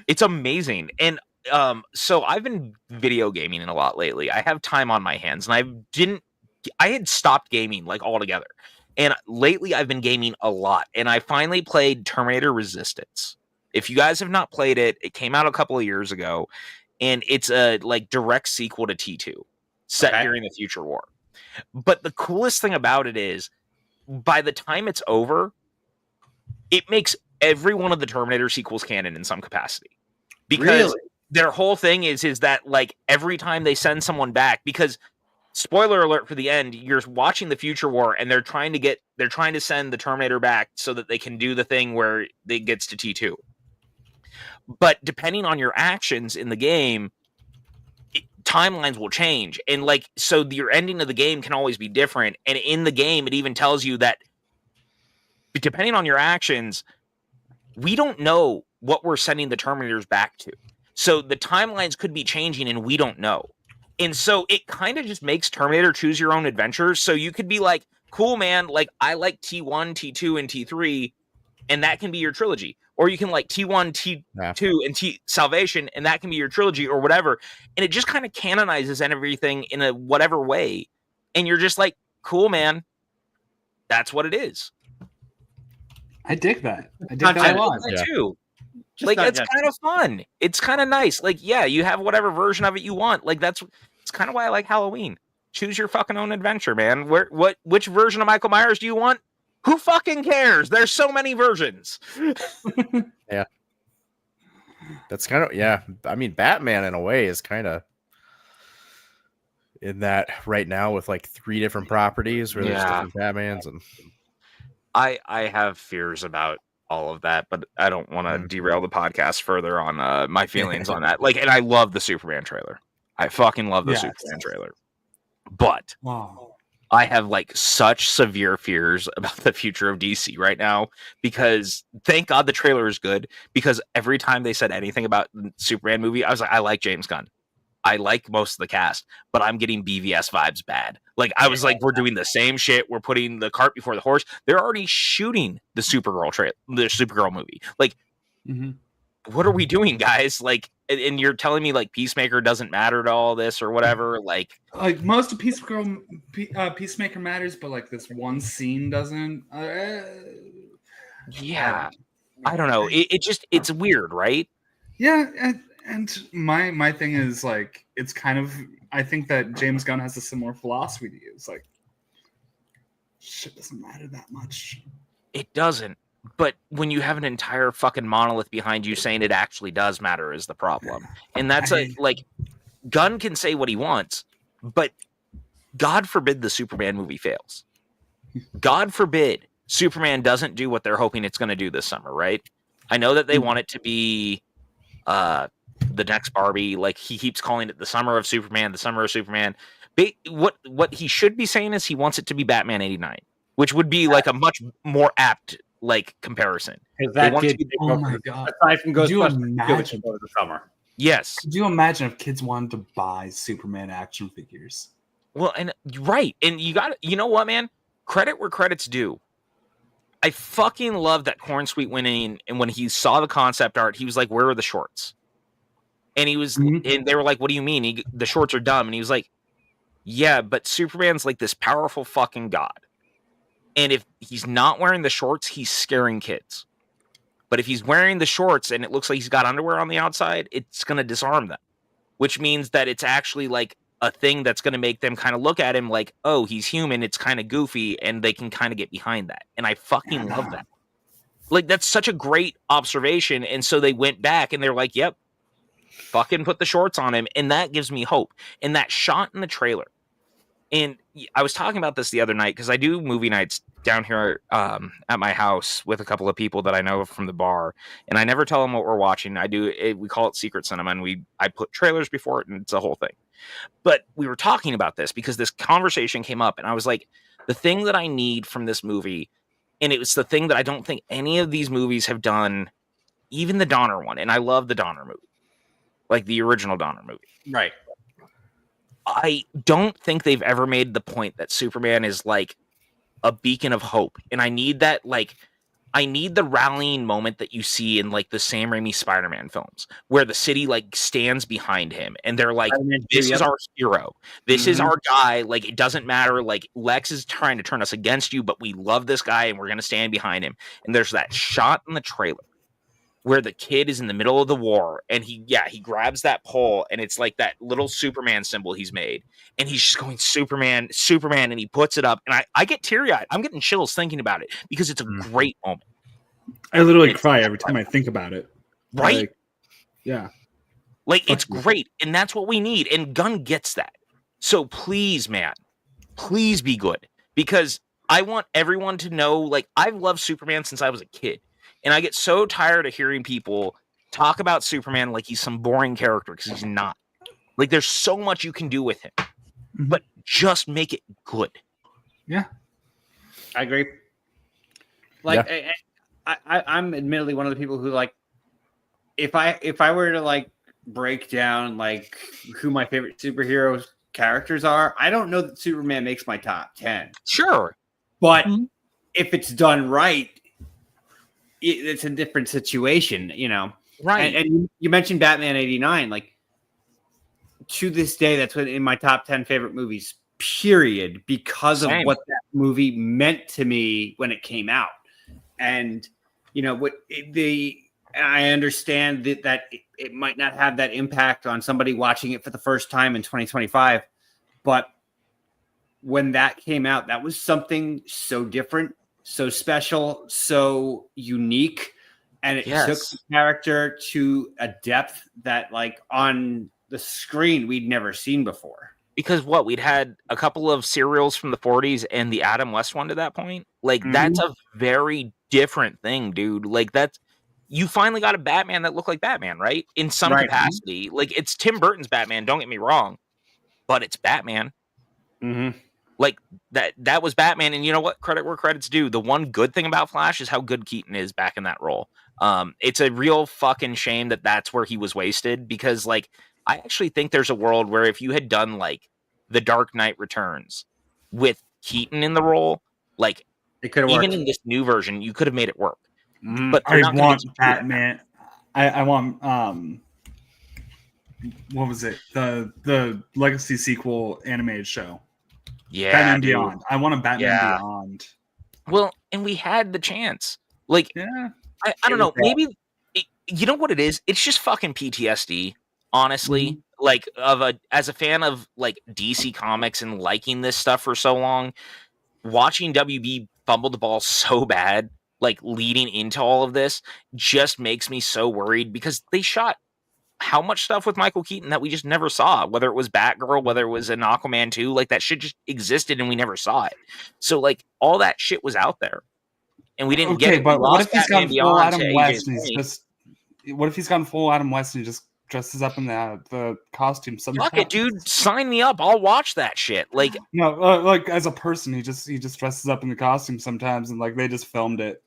It's amazing. And so I've been video gaming a lot lately. I have time on my hands, and I had stopped gaming altogether. And lately I've been gaming a lot, and I finally played Terminator Resistance. If you guys have not played it, it came out a couple of years ago, and it's a direct sequel to T2 set during the future war. But the coolest thing about it is, by the time it's over, it makes every one of the Terminator sequels canon in some capacity. Because their whole thing is that every time they send someone back, because spoiler alert for the end, you're watching the future war, and they're trying to send the Terminator back so that they can do the thing where it gets to T2. But depending on your actions in the game, timelines will change. And so your ending of the game can always be different. And in the game, it even tells you that depending on your actions, we don't know what we're sending the Terminators back to. So the timelines could be changing, and we don't know. And so it kind of just makes Terminator choose your own adventure. So you could be like, cool, man, I like T1, T2, and T3, and that can be your trilogy. Or you can like T1, T2, and Salvation, and that can be your trilogy or whatever. And it just kind of canonizes everything in a whatever way. And you're just like, cool, man. That's what it is. I dig that. I dig that a lot. Too. It's kind of fun. It's kind of nice. You have whatever version of it you want. It's kind of why I like Halloween. Choose your fucking own adventure, man. Which version of Michael Myers do you want? Who fucking cares? There's so many versions. That's kind of, yeah. I mean, Batman in a way is kind of in that right now with like 3 different properties where there's different Batmans. And I have fears about all of that, but I don't want to derail the podcast further on my feelings on that. Like, and I love the Superman trailer. I fucking love the Superman trailer. But I have like such severe fears about the future of DC right now, because thank God the trailer is good, because every time they said anything about the Superman movie, I was like, I like James Gunn. I like most of the cast, but I'm getting BVS vibes bad. Like, I was like, we're doing the same shit. We're putting the cart before the horse. They're already shooting the Supergirl movie. Like, what are we doing, guys? Like, and you're telling me like Peacemaker doesn't matter to all this or whatever? Like most of Peacemaker matters, but like this one scene doesn't. Yeah, I don't know. It's weird, right? Yeah. And my thing is like, it's kind of, I think that James Gunn has a similar philosophy to you. It's like, shit doesn't matter that much. It doesn't. But when you have an entire fucking monolith behind you saying it actually does matter is the problem. And that's like, Gunn can say what he wants, but God forbid the Superman movie fails. God forbid Superman doesn't do what they're hoping it's going to do this summer, right? I know that they want it to be the next Barbie. Like, he keeps calling it the summer of Superman, the summer of Superman. What he should be saying is he wants it to be Batman 89, which would be like a much more apt like comparison. That did, oh my God. Aside from Ghostbusters, go to the summer. Yes. Could you imagine if kids wanted to buy Superman action figures? Well, and right. And you know what, man? Credit where credit's due. I fucking love that Corn Sweet went in, and when he saw the concept art, he was like, where are the shorts? And he was, and they were like, what do you mean? The shorts are dumb. And he was like, yeah, but Superman's like this powerful fucking god. And if he's not wearing the shorts, he's scaring kids. But if he's wearing the shorts and it looks like he's got underwear on the outside, it's going to disarm them, which means that it's actually like a thing that's going to make them kind of look at him like, oh, he's human. It's kind of goofy. And they can kind of get behind that. And I fucking love that. Like, that's such a great observation. And so they went back and they're like, yep, fucking put the shorts on him. And that gives me hope. And that shot in the trailer. And I was talking about this the other night because I do movie nights down here at my house with a couple of people that I know from the bar, and I never tell them what we're watching. We call it secret cinema, and I put trailers before it, and it's a whole thing. But we were talking about this because this conversation came up, and I was like, the thing that I need from this movie, and it was the thing that I don't think any of these movies have done, even the Donner one, and I love the Donner movie, like the original Donner movie. Right. I don't think they've ever made the point that Superman is like a beacon of hope. And I need that, like, I need the rallying moment that you see in like the Sam Raimi Spider-Man films where the city like stands behind him and they're like, this is our hero. This is our guy. Like, it doesn't matter. Like, Lex is trying to turn us against you, but we love this guy and we're going to stand behind him. And there's that shot in the trailer where the kid is in the middle of the war and he grabs that pole and it's like that little Superman symbol he's made and he's just going Superman, and he puts it up and I get teary-eyed. I'm getting chills thinking about it because it's a great moment. I literally cry every time I think about it. Right? Like, yeah. Like, it's great. And that's what we need. And Gunn gets that. So please, man, please be good, because I want everyone to know, like, I've loved Superman since I was a kid. And I get so tired of hearing people talk about Superman like he's some boring character, because he's not. Like, there's so much you can do with him, but just make it good. Yeah, I agree. Like, I'm admittedly one of the people who, like, if I were to like break down like who my favorite superhero characters are, I don't know that Superman makes my top 10. Sure, but if it's done right, it's a different situation, you know. Right. And you mentioned Batman 89. Like, to this day, that's in my top 10 favorite movies, period, because of what that movie meant to me when it came out. And, you know, I understand that it might not have that impact on somebody watching it for the first time in 2025. But when that came out, that was something so different so special, so unique, and it took the character to a depth that, like, on the screen we'd never seen before. Because we'd had a couple of serials from the 40s and the Adam West one to that point. Like, that's a very different thing, dude. Like, you finally got a Batman that looked like Batman, right? In some capacity. Like, it's Tim Burton's Batman, don't get me wrong, but it's Batman. Like, that was Batman, and you know what? Credit where credit's due. The one good thing about Flash is how good Keaton is back in that role. It's a real fucking shame that that's where he was wasted, because, like, I actually think there's a world where if you had done, like, The Dark Knight Returns with Keaton in the role, like, it could have even worked. in this new version, you could have made it work. But I want Batman. I want what was it? The Legacy sequel animated show. Yeah, Batman Beyond. I want a Batman Beyond. Well, and we had the chance. Like, I don't know. Maybe you know what it is? It's just fucking PTSD. Honestly, like, as a fan of, like, DC Comics and liking this stuff for so long, watching WB fumble the ball so bad, like, leading into all of this, just makes me so worried, because they shot how much stuff with Michael Keaton that we just never saw, whether it was Batgirl, whether it was an Aquaman 2, like, that shit just existed and we never saw it. So, like, all that shit was out there and we didn't get it. But what if he's gone full Adam West and what if he's gone full Adam West and he just dresses up in the costume sometimes? Fuck it, dude. Sign me up. I'll watch that shit. Like, no, like, as a person, he just dresses up in the costume sometimes, and, like, they just filmed it.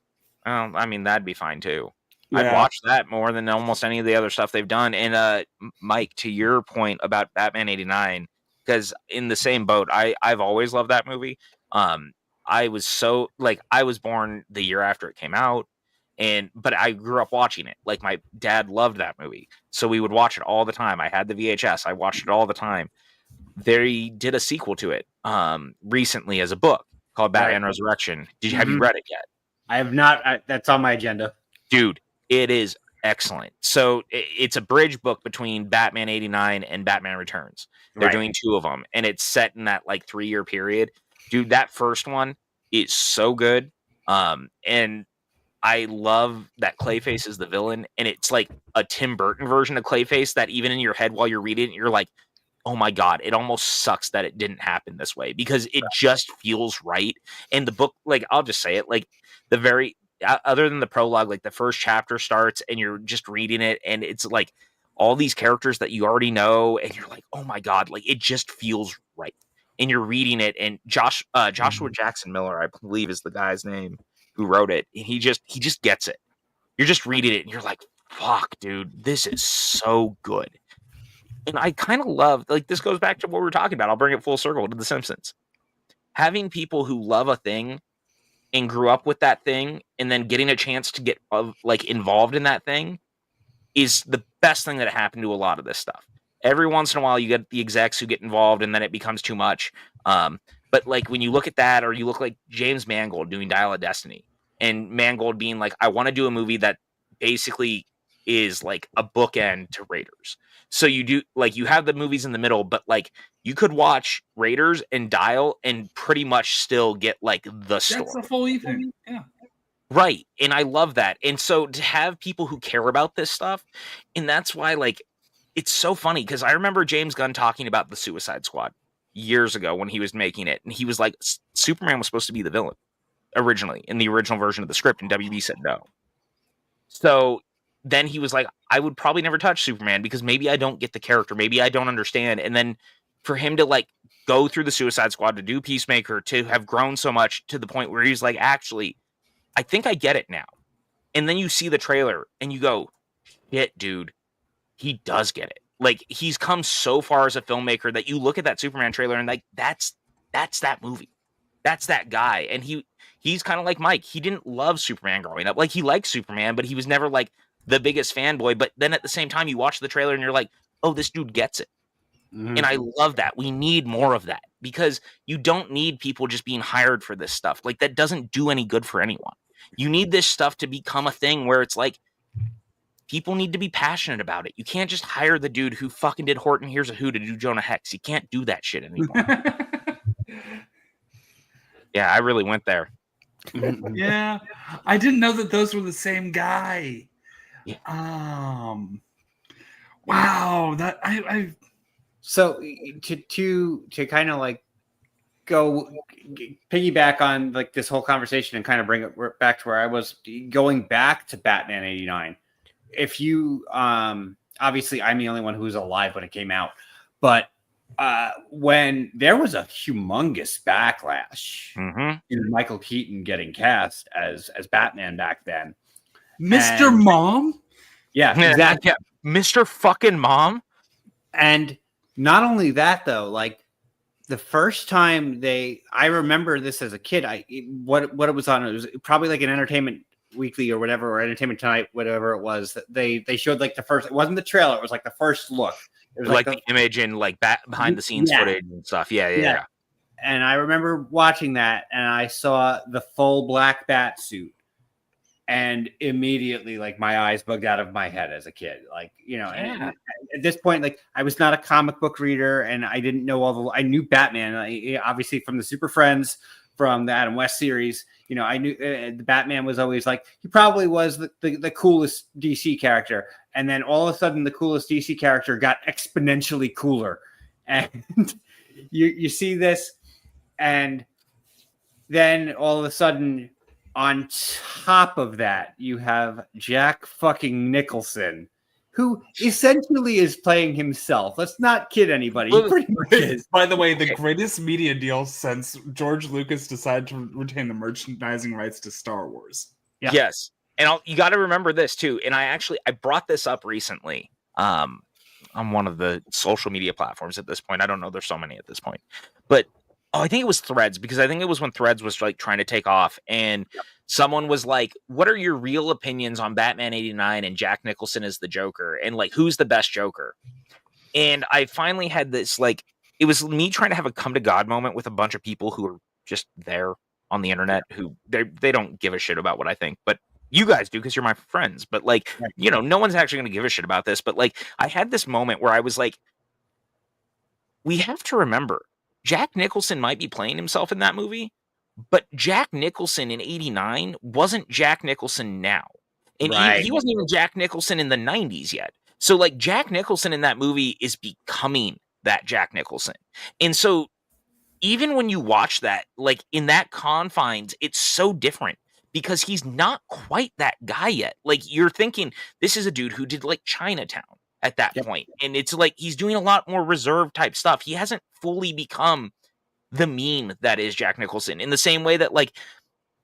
I mean, that'd be fine too. I'd watch that more than almost any of the other stuff they've done. And Mike, to your point about Batman 89, because in the same boat, I've always loved that movie. I was born the year after it came out, but I grew up watching it. Like, my dad loved that movie, so we would watch it all the time. I had the VHS. I watched it all the time. They did a sequel to it recently as a book called Batman Resurrection. Have you read it yet? I have not. That's on my agenda. Dude, it is excellent. So it's a bridge book between Batman 89 and Batman Returns. They're doing two of them, and it's set in that, like, 3-year period. Dude, that first one is so good. And I love that Clayface is the villain, and it's like a Tim Burton version of Clayface that even in your head while you're reading it, you're like, oh my God, it almost sucks that it didn't happen this way, because it just feels right. And the book, like, I'll just say it, like, other than the prologue, like, the first chapter starts and you're just reading it, and it's like all these characters that you already know, and you're like, oh my God, like, it just feels right. And you're reading it, and Joshua Jackson Miller, I believe, is the guy's name who wrote it. And he just gets it. You're just reading it and you're like, fuck, dude, this is so good. And I kind of love, like, this goes back to what we were talking about. I'll bring it full circle to The Simpsons. Having people who love a thing and grew up with that thing, and then getting a chance to get, like, involved in that thing is the best thing that happened to a lot of this stuff. Every once in a while, you get the execs who get involved, and then it becomes too much. But, like, when you look at that, or you look like James Mangold doing Dial of Destiny, and Mangold being like, I want to do a movie that basically is like a bookend to Raiders. So you do, like, you have the movies in the middle, but, like, you could watch Raiders and Dial and pretty much still get, like, the story. That's a full evening. Yeah. Right. And I love that. And so to have people who care about this stuff, and that's why, like, it's so funny, because I remember James Gunn talking about the Suicide Squad years ago when he was making it. And he was like, Superman was supposed to be the villain originally in the original version of the script, and WB said no. So then he was like, I would probably never touch Superman because maybe I don't get the character. Maybe I don't understand. And then for him to, like, go through the Suicide Squad, to do Peacemaker, to have grown so much to the point where he's like, actually, I think I get it now. And then you see the trailer and you go, shit, dude, he does get it. Like, he's come so far as a filmmaker that you look at that Superman trailer and, like, that's that movie. That's that guy. And he's kind of like Mike. He didn't love Superman growing up. Like, he liked Superman, but he was never, like, the biggest fanboy. But then at the same time, you watch the trailer and you're like, oh, this dude gets it. Mm-hmm. And I love that. We need more of that, because you don't need people just being hired for this stuff. Like, that doesn't do any good for anyone. You need this stuff to become a thing where it's like, people need to be passionate about it. You can't just hire the dude who fucking did Horton Hears a Who to do Jonah Hex. You can't do that shit anymore. Yeah, I really went there. Yeah, I didn't know that those were the same guy. Yeah. Wow, that I So to kind of like go piggyback on like this whole conversation and kind of bring it back to where I was going back to Batman 89. If you obviously I'm the only one who was alive when it came out, but when there was a humongous backlash in Michael Keaton getting cast as Batman back then. Mr. And- Mom? Yeah, exactly. Yeah, Mr. fucking Mom. And not only that though, like the first time I remember this as a kid, what it was on, it was probably like an Entertainment Weekly or whatever, or Entertainment Tonight, whatever it was, that they showed like the first, it wasn't the trailer, it was like the first look. It was like the image and like behind the scenes footage and stuff. Yeah. And I remember watching that and I saw the full black bat suit. And immediately, like, my eyes bugged out of my head as a kid. Like, you know, and at this point, like, I was not a comic book reader and I didn't know I knew Batman, obviously from the Super Friends, from the Adam West series. You know, I knew the Batman was always like, he probably was the coolest DC character. And then all of a sudden, the coolest DC character got exponentially cooler. And you see this, and then all of a sudden, on top of that, you have Jack fucking Nicholson, who essentially is playing himself. Let's not kid anybody. He pretty much is. By the way, the greatest media deal since George Lucas decided to retain the merchandising rights to Star Wars. Yeah. Yes. And you got to remember this too. And I brought this up recently on one of the social media platforms at this point. I don't know. There's so many at this point. But I think it was Threads, because I think it was when Threads was like trying to take off, and someone was like, what are your real opinions on Batman 89 and Jack Nicholson as the Joker? And like, who's the best Joker? And I finally had this, like, it was me trying to have a come to God moment with a bunch of people who are just there on the internet, who they don't give a shit about what I think, but you guys do because you're my friends. But like, you know, no one's actually going to give a shit about this. But like, I had this moment where I was like, we have to remember, Jack Nicholson might be playing himself in that movie, but Jack Nicholson in 89 wasn't Jack Nicholson now. And he wasn't even Jack Nicholson in the 90s yet. So like, Jack Nicholson in that movie is becoming that Jack Nicholson. And so even when you watch that, like in that confines, it's so different because he's not quite that guy yet. Like, you're thinking, this is a dude who did like Chinatown at that point. And it's like, he's doing a lot more reserved type stuff. He hasn't fully become the meme that is Jack Nicholson, in the same way that like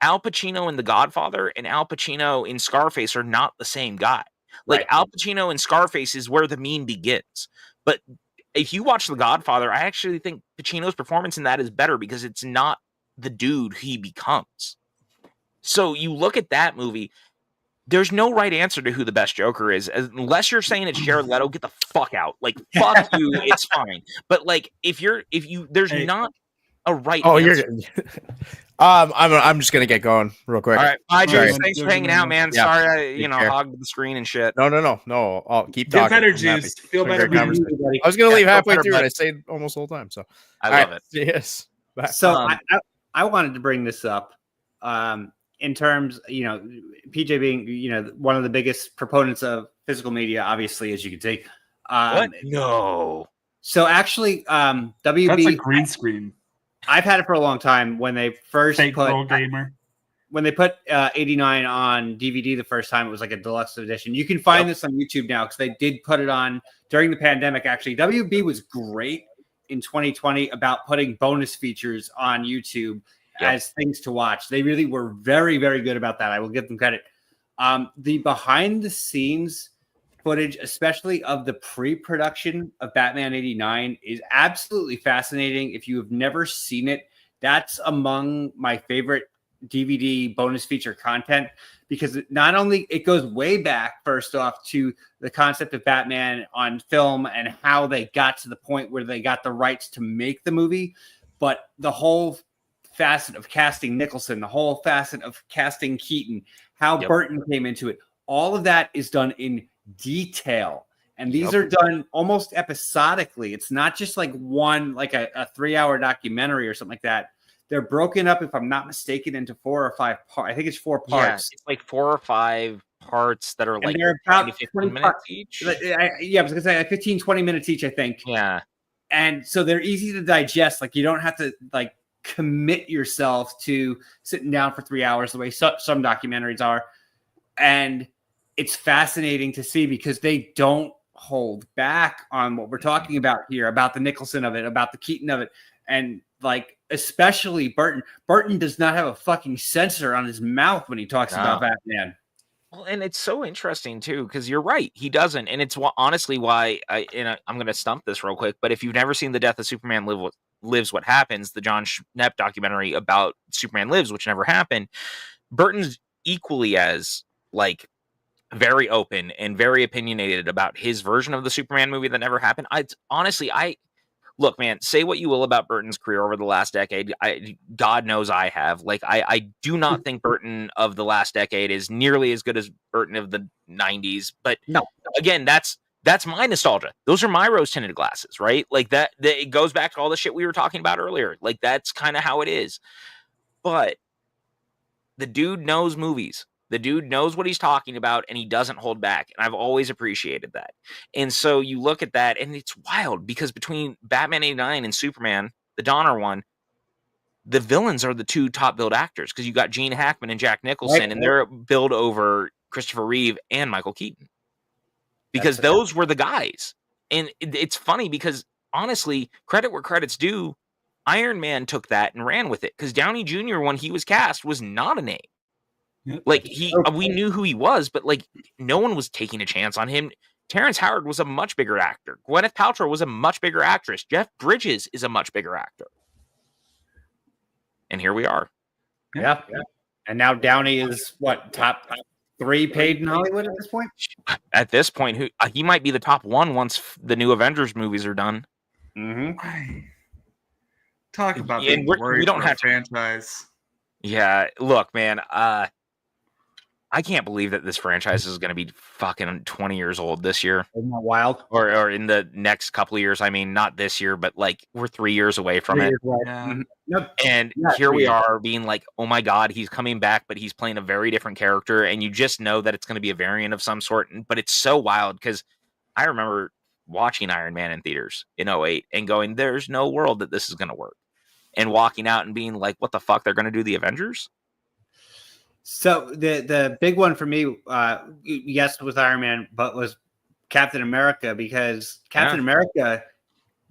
Al Pacino in The Godfather and Al Pacino in Scarface are not the same guy. Like Al Pacino in Scarface is where the meme begins. But if you watch The Godfather, I actually think Pacino's performance in that is better because it's not the dude he becomes. So you look at that movie, there's no right answer to who the best Joker is. Unless you're saying it's Jared Leto, get the fuck out. Like, fuck you, it's fine. But like, there's not a right answer. You're good. I'm just gonna get going real quick. All right, bye, Sorry. Juice. Thanks for hanging out, man. Yeah. Sorry, I care. hogged the screen and shit. No. I'll keep Get talking. better, I'm happy. Juice. Feel It's been a better. great conversation. I was gonna leave halfway through, and I stayed almost the whole time. So I love it. Yes. So I wanted to bring this up in terms, you know, PJ being, you know, one of the biggest proponents of physical media, obviously, as you can see. What? No. So actually, WB. That's a green screen. I've had it for a long time. When they first Fake pro gamer. when they put 89 on DVD the first time, it was like a deluxe edition. You can find this on YouTube now because they did put it on during the pandemic. Actually, WB was great in 2020 about putting bonus features on YouTube as things to watch. They really were very, very good about that. I will give them credit. The behind the scenes footage, especially of the pre-production of Batman 89, is absolutely fascinating. If you have never seen it, that's among my favorite DVD bonus feature content, because not only it goes way back, first off, to the concept of Batman on film and how they got to the point where they got the rights to make the movie, but the whole facet of casting Nicholson, the whole facet of casting Keaton, how Burton came into it. All of that is done in detail. And these are done almost episodically. It's not just like one, like a 3-hour documentary or something like that. They're broken up, if I'm not mistaken, into 4 or 5 parts. I think it's 4 parts. Yeah, it's like 4 or 5 parts that are And like they're 10 about to 15 25 minutes each. I was gonna say like 15, 20 minutes each, I think. Yeah. And so they're easy to digest. Like you don't have to like commit yourself to sitting down for 3 hours the way some documentaries are. And it's fascinating to see because they don't hold back on what we're talking about here, about the Nicholson of it, about the Keaton of it. And like, especially Burton. Burton does not have a fucking censor on his mouth when he talks about Batman. Well, and it's so interesting too, because you're right, he doesn't, and it's honestly why I'm going to stump this real quick. But if you've never seen The Death of Superman Lives What Happens, the John Schnepp documentary about Superman Lives, which never happened, Burton's equally as like very open and very opinionated about his version of the Superman movie that never happened. I look, man, say what you will about Burton's career over the last decade. God knows I have. Like, I do not think Burton of the last decade is nearly as good as Burton of the 90s. But no, again, that's my nostalgia. Those are my rose-tinted glasses, right? Like that it goes back to all the shit we were talking about earlier. Like, that's kind of how it is. But the dude knows movies. The dude knows what he's talking about, and he doesn't hold back. And I've always appreciated that. And so you look at that, and it's wild because between Batman 89 and Superman, the Donner one, the villains are the two top billed actors because you got Gene Hackman and Jack Nicholson, and they're billed over Christopher Reeve and Michael Keaton because those were the guys. And it's funny because, honestly, credit where credit's due, Iron Man took that and ran with it because Downey Jr., when he was cast, was not a name. Yep. Like we knew who he was, but like no one was taking a chance on him. Terrence Howard was a much bigger actor. Gwyneth Paltrow was a much bigger actress. Jeff Bridges is a much bigger actor. And here we are. Yeah. And now Downey is what, top 3 paid in Hollywood at this point? At this point, he might be the top 1 once the new Avengers movies are done. Mm-hmm. Talk about being worried for a franchise. Yeah, look, man, I can't believe that this franchise is going to be fucking 20 years old this year. Isn't that wild? Or in the next couple of years. I mean, not this year, but like we're 3 years away from it. Yeah. And here we are being like, oh my God, he's coming back, but he's playing a very different character. And you just know that it's going to be a variant of some sort. But it's so wild because I remember watching Iron Man in theaters in 2008 and going, there's no world that this is going to work. And walking out and being like, what the fuck? They're going to do the Avengers? So the big one for me, yes, was Iron Man, but was Captain America because Captain America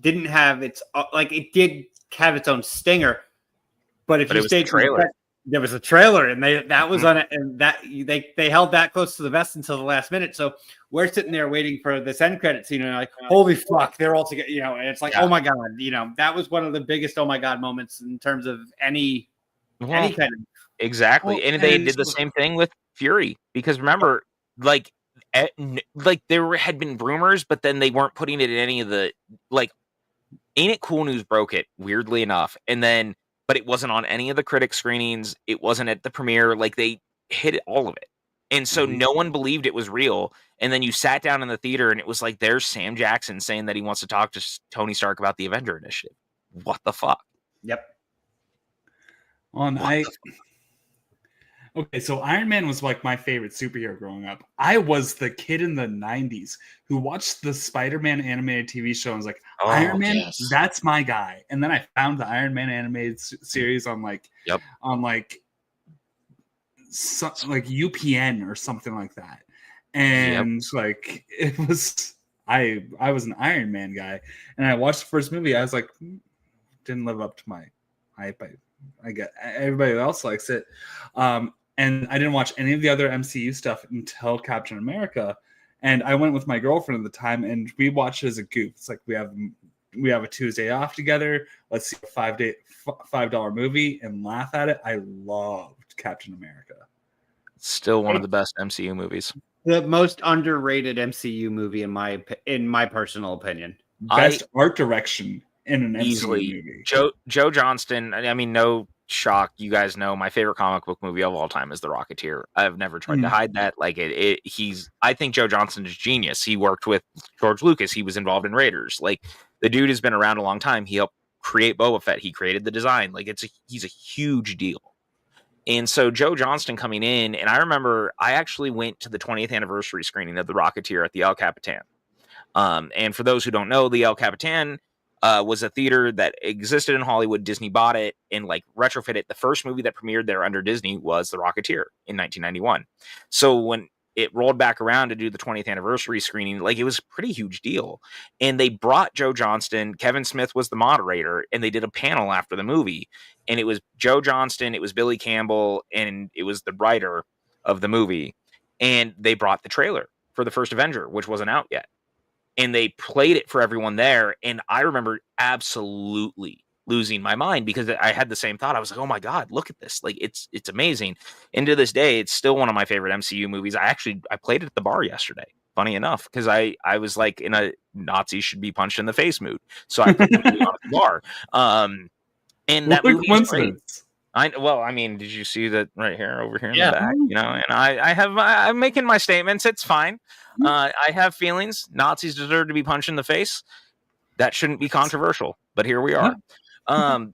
didn't have its it did have its own stinger, but if you stayed there was a trailer and that was on it, and that they held that close to the vest until the last minute. So we're sitting there waiting for this end credit scene, and like, holy fuck, they're all together, and it's like, oh my God, that was one of the biggest oh my God moments in terms of any kind of. Exactly. Well, and they did the same thing with Fury because remember, like there had been rumors, but then they weren't putting it in any of the, like, Ain't It Cool News broke it, weirdly enough. And then, but it wasn't on any of the critic screenings. It wasn't at the premiere. Like, they hit all of it. And so no one believed it was real. And then you sat down in the theater and it was like, there's Sam Jackson saying that he wants to talk to Tony Stark about the Avenger Initiative. What the fuck? Yep. Okay, so Iron Man was like my favorite superhero growing up. I was the kid in the 90s who watched the Spider-Man animated TV show and was like, Iron Man, that's my guy. And then I found the Iron Man animated series on UPN or something like that. And like it was I was an Iron Man guy, and I watched the first movie. I was like, didn't live up to my hype. I get everybody else likes it. And I didn't watch any of the other MCU stuff until Captain America. And I went with my girlfriend at the time, and we watched it as a goof. It's like we have a Tuesday off together. Let's see a $5 movie and laugh at it. I loved Captain America. Still one of the best MCU movies. The most underrated MCU movie in my personal opinion. Best art direction in an easily MCU movie. Joe Johnston. I mean, no shock, you guys know my favorite comic book movie of all time is The Rocketeer. I've never tried to hide that. Like I think Joe Johnston is genius. He worked with George Lucas. He was involved in Raiders. Like, the dude has been around a long time. He helped create Boba Fett. He created the design. Like he's a huge deal. And so Joe Johnston coming in, and I remember I actually went to the 20th anniversary screening of The Rocketeer at the El Capitan. And for those who don't know, the El Capitan was a theater that existed in Hollywood. Disney bought it and like retrofit it. The first movie that premiered there under Disney was The Rocketeer in 1991. So when it rolled back around to do the 20th anniversary screening, like it was a pretty huge deal. And they brought Joe Johnston. Kevin Smith was the moderator, and they did a panel after the movie. And it was Joe Johnston, it was Billy Campbell, and it was the writer of the movie. And they brought the trailer for the first Avenger, which wasn't out yet. And they played it for everyone there. And I remember absolutely losing my mind because I had the same thought. I was like, oh my God, look at this. Like it's amazing. And to this day, it's still one of my favorite MCU movies. I played it at the bar yesterday, funny enough, because I was like in a Nazi should be punched in the face mood. So I put the movie on at the bar. And that movie is great. I mean, did you see that right here, over here in the back? You know, and I'm making my statements. It's fine. I have feelings. Nazis deserve to be punched in the face. That shouldn't be controversial, but here we are. I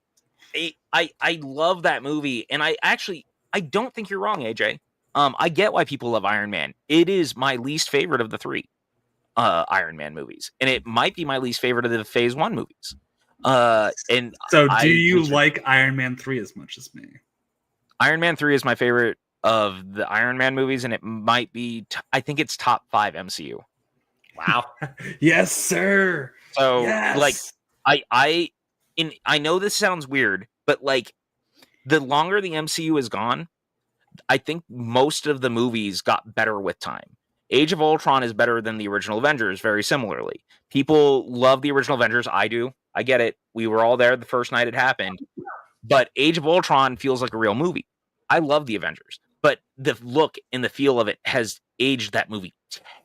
love that movie, and I don't think you're wrong, AJ. I get why people love Iron Man. It is my least favorite of the 3 Iron Man movies, and it might be my least favorite of the Phase 1 movies. And so do you like Iron Man 3 as much as me? Iron Man 3 is my favorite of the Iron Man movies, and it might be I think it's top 5 MCU. Wow. Yes, sir. So yes. Like I know this sounds weird, but like the longer the MCU is gone, I think most of the movies got better with time. Age of Ultron is better than the original Avengers, very similarly. People love the original Avengers. I do. I get it. We were all there the first night it happened. But Age of Ultron feels like a real movie. I love the Avengers. But the look and the feel of it has aged that movie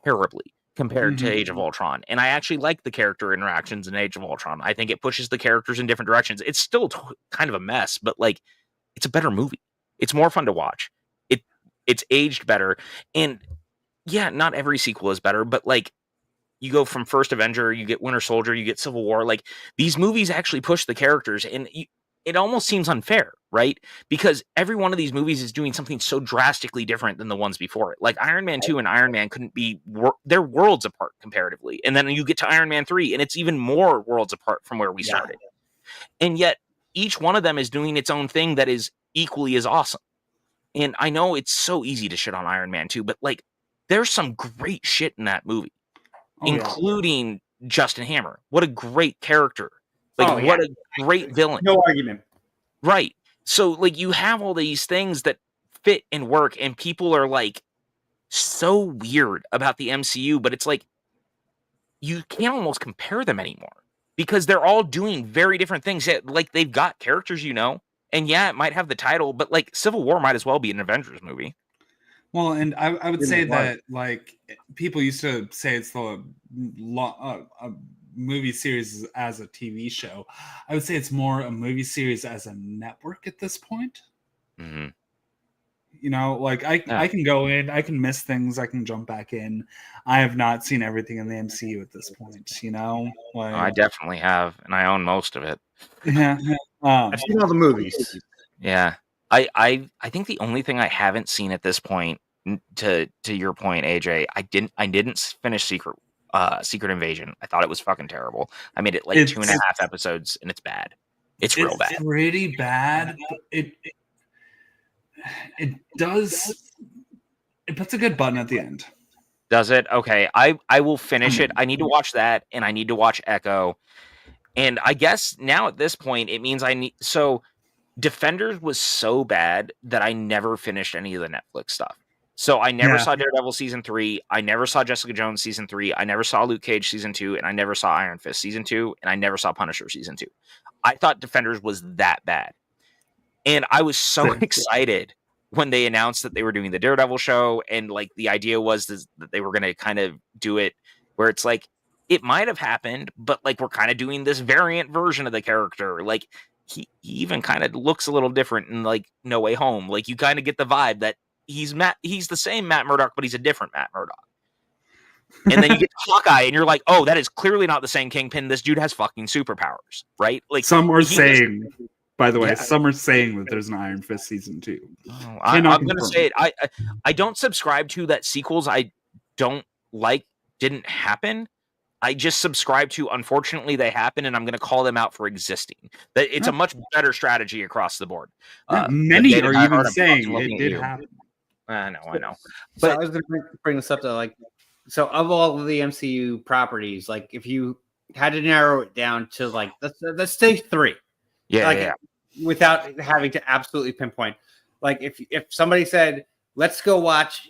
terribly compared to Age of Ultron. And I actually like the character interactions in Age of Ultron. I think it pushes the characters in different directions. It's still kind of a mess, but like it's a better movie. It's more fun to watch. It's aged better. And yeah, not every sequel is better, but like you go from First Avenger, you get Winter Soldier, you get Civil War. Like these movies actually push the characters, and it almost seems unfair, right? Because every one of these movies is doing something so drastically different than the ones before it. Like Iron Man 2 and Iron Man couldn't be, they're worlds apart comparatively. And then you get to Iron Man 3 and it's even more worlds apart from where we started. And yet each one of them is doing its own thing that is equally as awesome. And I know it's so easy to shit on Iron Man 2, but like there's some great shit in that movie, including Justin Hammer. What a great character. Like what a great villain. No argument. Right. So like you have all these things that fit and work, and people are like so weird about the MCU, but it's like you can't almost compare them anymore because they're all doing very different things. Like they've got characters, you know, and yeah, it might have the title, but like Civil War might as well be an Avengers movie. Well, and I would say that like people used to say it's the movie series as a TV show. I would say it's more a movie series as a network at this point. Mm-hmm. You know, like I can go in, I can miss things, I can jump back in. I have not seen everything in the MCU at this point. You know, like I definitely have, and I own most of it. Yeah, I've seen all the movies. Yeah, I think the only thing I haven't seen at this point, to your point, AJ, I didn't finish Secret Invasion. I thought it was fucking terrible. I made it like 2.5 episodes, and it's bad. It's real bad. It's pretty bad. But it puts a good button at the end. Does it? Okay, I will finish it. I need to watch that, and I need to watch Echo. And I guess now at this point, it means I need. So Defenders was so bad that I never finished any of the Netflix stuff. So I never saw Daredevil season 3. I never saw Jessica Jones season 3. I never saw Luke Cage season 2, and I never saw Iron Fist season 2, and I never saw Punisher season 2. I thought Defenders was that bad. And I was so excited when they announced that they were doing the Daredevil show, and like the idea was that they were going to kind of do it where it's like it might have happened, but like we're kind of doing this variant version of the character. Like he even kind of looks a little different in like No Way Home. Like you kind of get the vibe that he's the same Matt Murdock, but he's a different Matt Murdock. And then you get Hawkeye, and you're like, oh, that is clearly not the same Kingpin. This dude has fucking superpowers, right? Like Some are he saying, by the way, Yeah. some are saying that there's an Iron Fist season 2. I'm Cannot going to confirm. say it. I don't subscribe to that sequels I don't like didn't happen. I just subscribe to, unfortunately, they happen, and I'm going to call them out for existing. That it's a much better strategy across the board. Many David are Nyhart, even I'm saying fucking it looking at did you. happen. I know. So But- I was going to bring this up to like, so of all of the MCU properties, like if you had to narrow it down to like, let's say 3, Yeah, like yeah. without having to absolutely pinpoint. Like if somebody said, let's go watch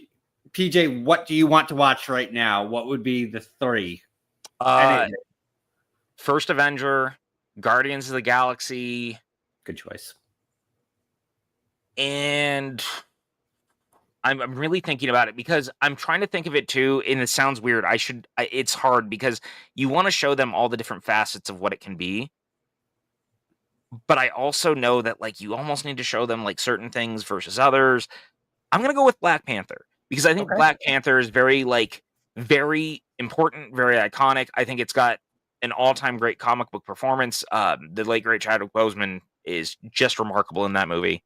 PJ, what do you want to watch right now? What would be the 3? First Avenger, Guardians of the Galaxy, Good choice. and I'm really thinking about it because I'm trying to think of it too, and it sounds weird. It's hard because you want to show them all the different facets of what it can be. But I also know that like you almost need to show them like certain things versus others. I'm gonna go with Black Panther because I think Black Panther is very important, very iconic. I think it's got an all-time great comic book performance. The late great Chadwick Boseman is just remarkable in that movie.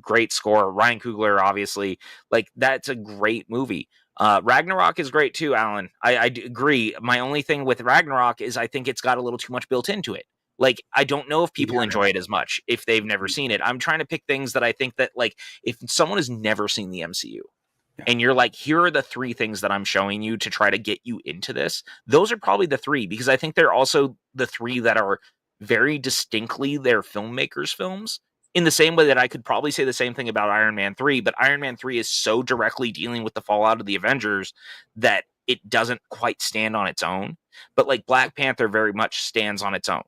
Great score. Ryan Coogler, obviously, like that's a great movie. Ragnarok is great too, Alan. I do agree. My only thing with Ragnarok is I think it's got a little too much built into it. Like, I don't know if people enjoy it as much if they've never seen it. I'm trying to pick things that I think that, like, if someone has never seen the MCU and you're like, here are the 3 things that I'm showing you to try to get you into this, those are probably the 3 because I think they're also the 3 that are very distinctly their filmmakers' films. In the same way that I could probably say the same thing about Iron Man 3, but Iron Man 3 is so directly dealing with the fallout of the Avengers that it doesn't quite stand on its own. But like Black Panther very much stands on its own.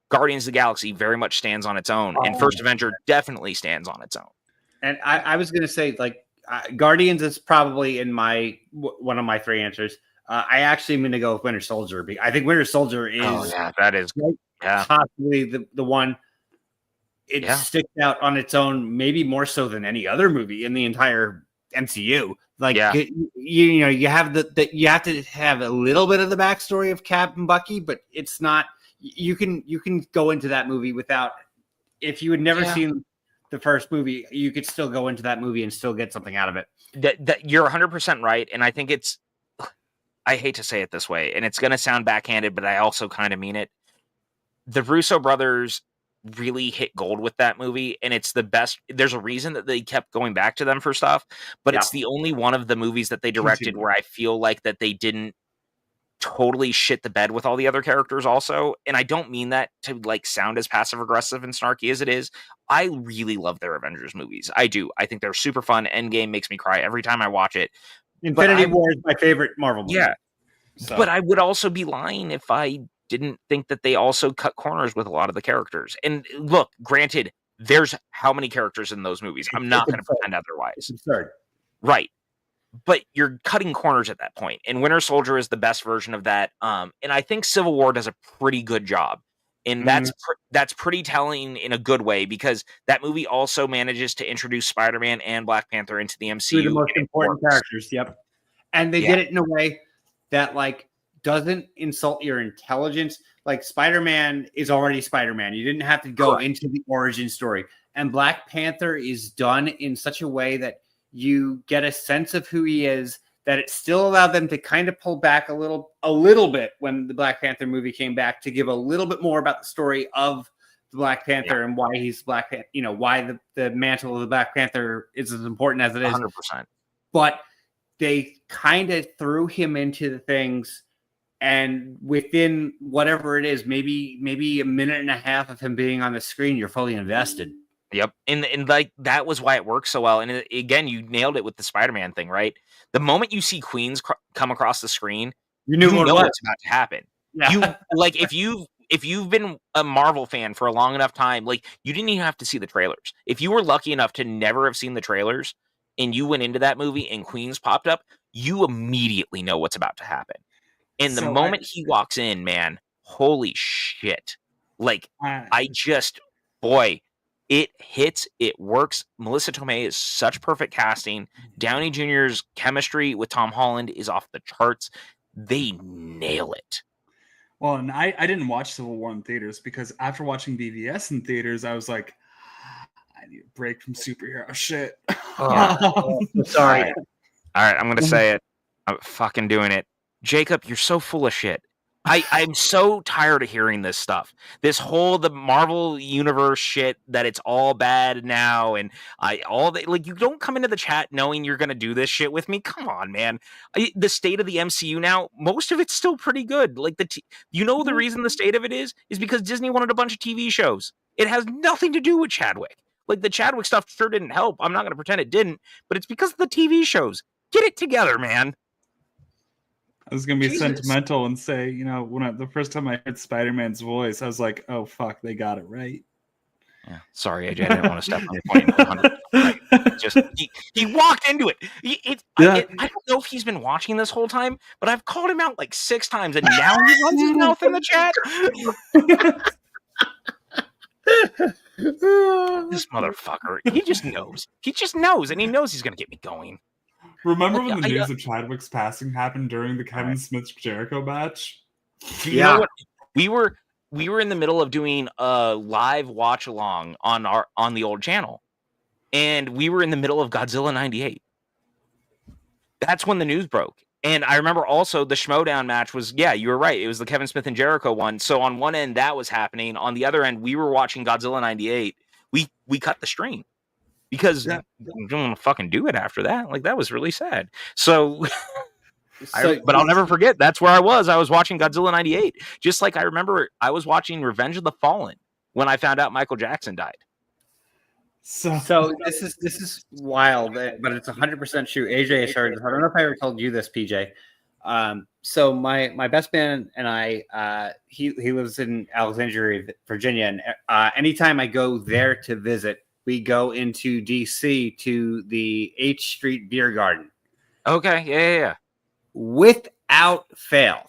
Guardians of the Galaxy very much stands on its own, and First Avenger definitely stands on its own. And I was going to say, like, Guardians is probably in my one of my 3 answers. I actually am going to go with Winter Soldier. I think Winter Soldier is that is possibly the one. It sticks out on its own, maybe more so than any other movie in the entire MCU. Like, you know, you have you have to have a little bit of the backstory of Cap and Bucky, but it's not. You can go into that movie without. If you had never seen the first movie, you could still go into that movie and still get something out of it. That you're 100% right, and I think it's. I hate to say it this way, and it's going to sound backhanded, but I also kind of mean it. The Russo brothers really hit gold with that movie, and it's the best. There's a reason that they kept going back to them for stuff, but it's the only one of the movies that they directed where I feel like that they didn't totally shit the bed with all the other characters also. And I don't mean that to like sound as passive aggressive and snarky as it is. I really love their Avengers movies. I do. I think they're super fun. Endgame makes me cry every time I watch it. Infinity War is my favorite Marvel movie. Yeah. So. But I would also be lying if I didn't think that they also cut corners with a lot of the characters. And look, granted, there's how many characters in those movies? I'm not going to pretend otherwise. Absurd. Right. But you're cutting corners at that point. And Winter Soldier is the best version of that. And I think Civil War does a pretty good job. And that's pretty telling in a good way because that movie also manages to introduce Spider-Man and Black Panther into the MCU. 2 of the most important characters. Yep. And they did it in a way that like doesn't insult your intelligence. Like Spider-Man is already Spider-Man. You didn't have to go into the origin story. And Black Panther is done in such a way that you get a sense of who he is, that it still allowed them to kind of pull back a little bit when the Black Panther movie came back to give a little bit more about the story of the Black Panther and why he's Black Panther, you know, why the mantle of the Black Panther is as important as it is. 100%. But they kind of threw him into the things, and within whatever it is, maybe a minute and a half of him being on the screen, you're fully invested. Yep. And like that was why it works so well. And again, you nailed it with the Spider-Man thing, right? The moment you see Queens come across the screen, you know what's about to happen. Yeah. You like if you've been a Marvel fan for a long enough time, like you didn't even have to see the trailers. If you were lucky enough to never have seen the trailers and you went into that movie and Queens popped up, you immediately know what's about to happen. And the moment he walks in, man, holy shit. Like I just, boy, It hits, it works. Melissa Tomei is such perfect casting. Downey Jr.'s chemistry with Tom Holland is off the charts. They nail it. Well, and I didn't watch Civil War in theaters because after watching BVS in theaters, I was like, I need a break from superhero shit. Sorry. All right, I'm going to say it. I'm fucking doing it. Jacob, you're so full of shit. I'm so tired of hearing this stuff. This whole the Marvel universe shit that it's all bad now, and you don't come into the chat knowing you're gonna do this shit with me. Come on, man. The state of the MCU now, most of it's still pretty good. Like the reason the state of it is because Disney wanted a bunch of TV shows. It has nothing to do with Chadwick. Like the Chadwick stuff sure didn't help. I'm not gonna pretend it didn't, but it's because of the TV shows. Get it together, man. I was gonna be Jesus. sentimental and say, the first time I heard Spider-Man's voice, I was like, "Oh fuck, they got it right." Yeah, sorry, AJ. I didn't want to step on your point. Right. Just he walked into it. I don't know if he's been watching this whole time, but I've called him out like 6 times, and now he runs his mouth in the chat. This motherfucker. He just knows. He just knows, and he knows he's gonna get me going. Remember when the news of Chadwick's passing happened during the Kevin Smith Jericho match? You know what? We were in the middle of doing a live watch along on the old channel, and we were in the middle of Godzilla 98. That's when the news broke. And I remember also the Schmodown match was, you were right. It was the Kevin Smith and Jericho one. So on one end that was happening. On the other end, we were watching Godzilla 98. We cut the stream. Because I don't want to fucking do it after that. Like, that was really sad. So but I'll never forget. That's where I was. I was watching Godzilla 98. Just like I remember I was watching Revenge of the Fallen when I found out Michael Jackson died. So this is wild, but it's 100% true. AJ assured us. I don't know if I ever told you this, PJ. So my best man and I, he lives in Alexandria, Virginia, and anytime I go there to visit, we go into DC to the H Street Beer Garden. Okay, yeah. Without fail,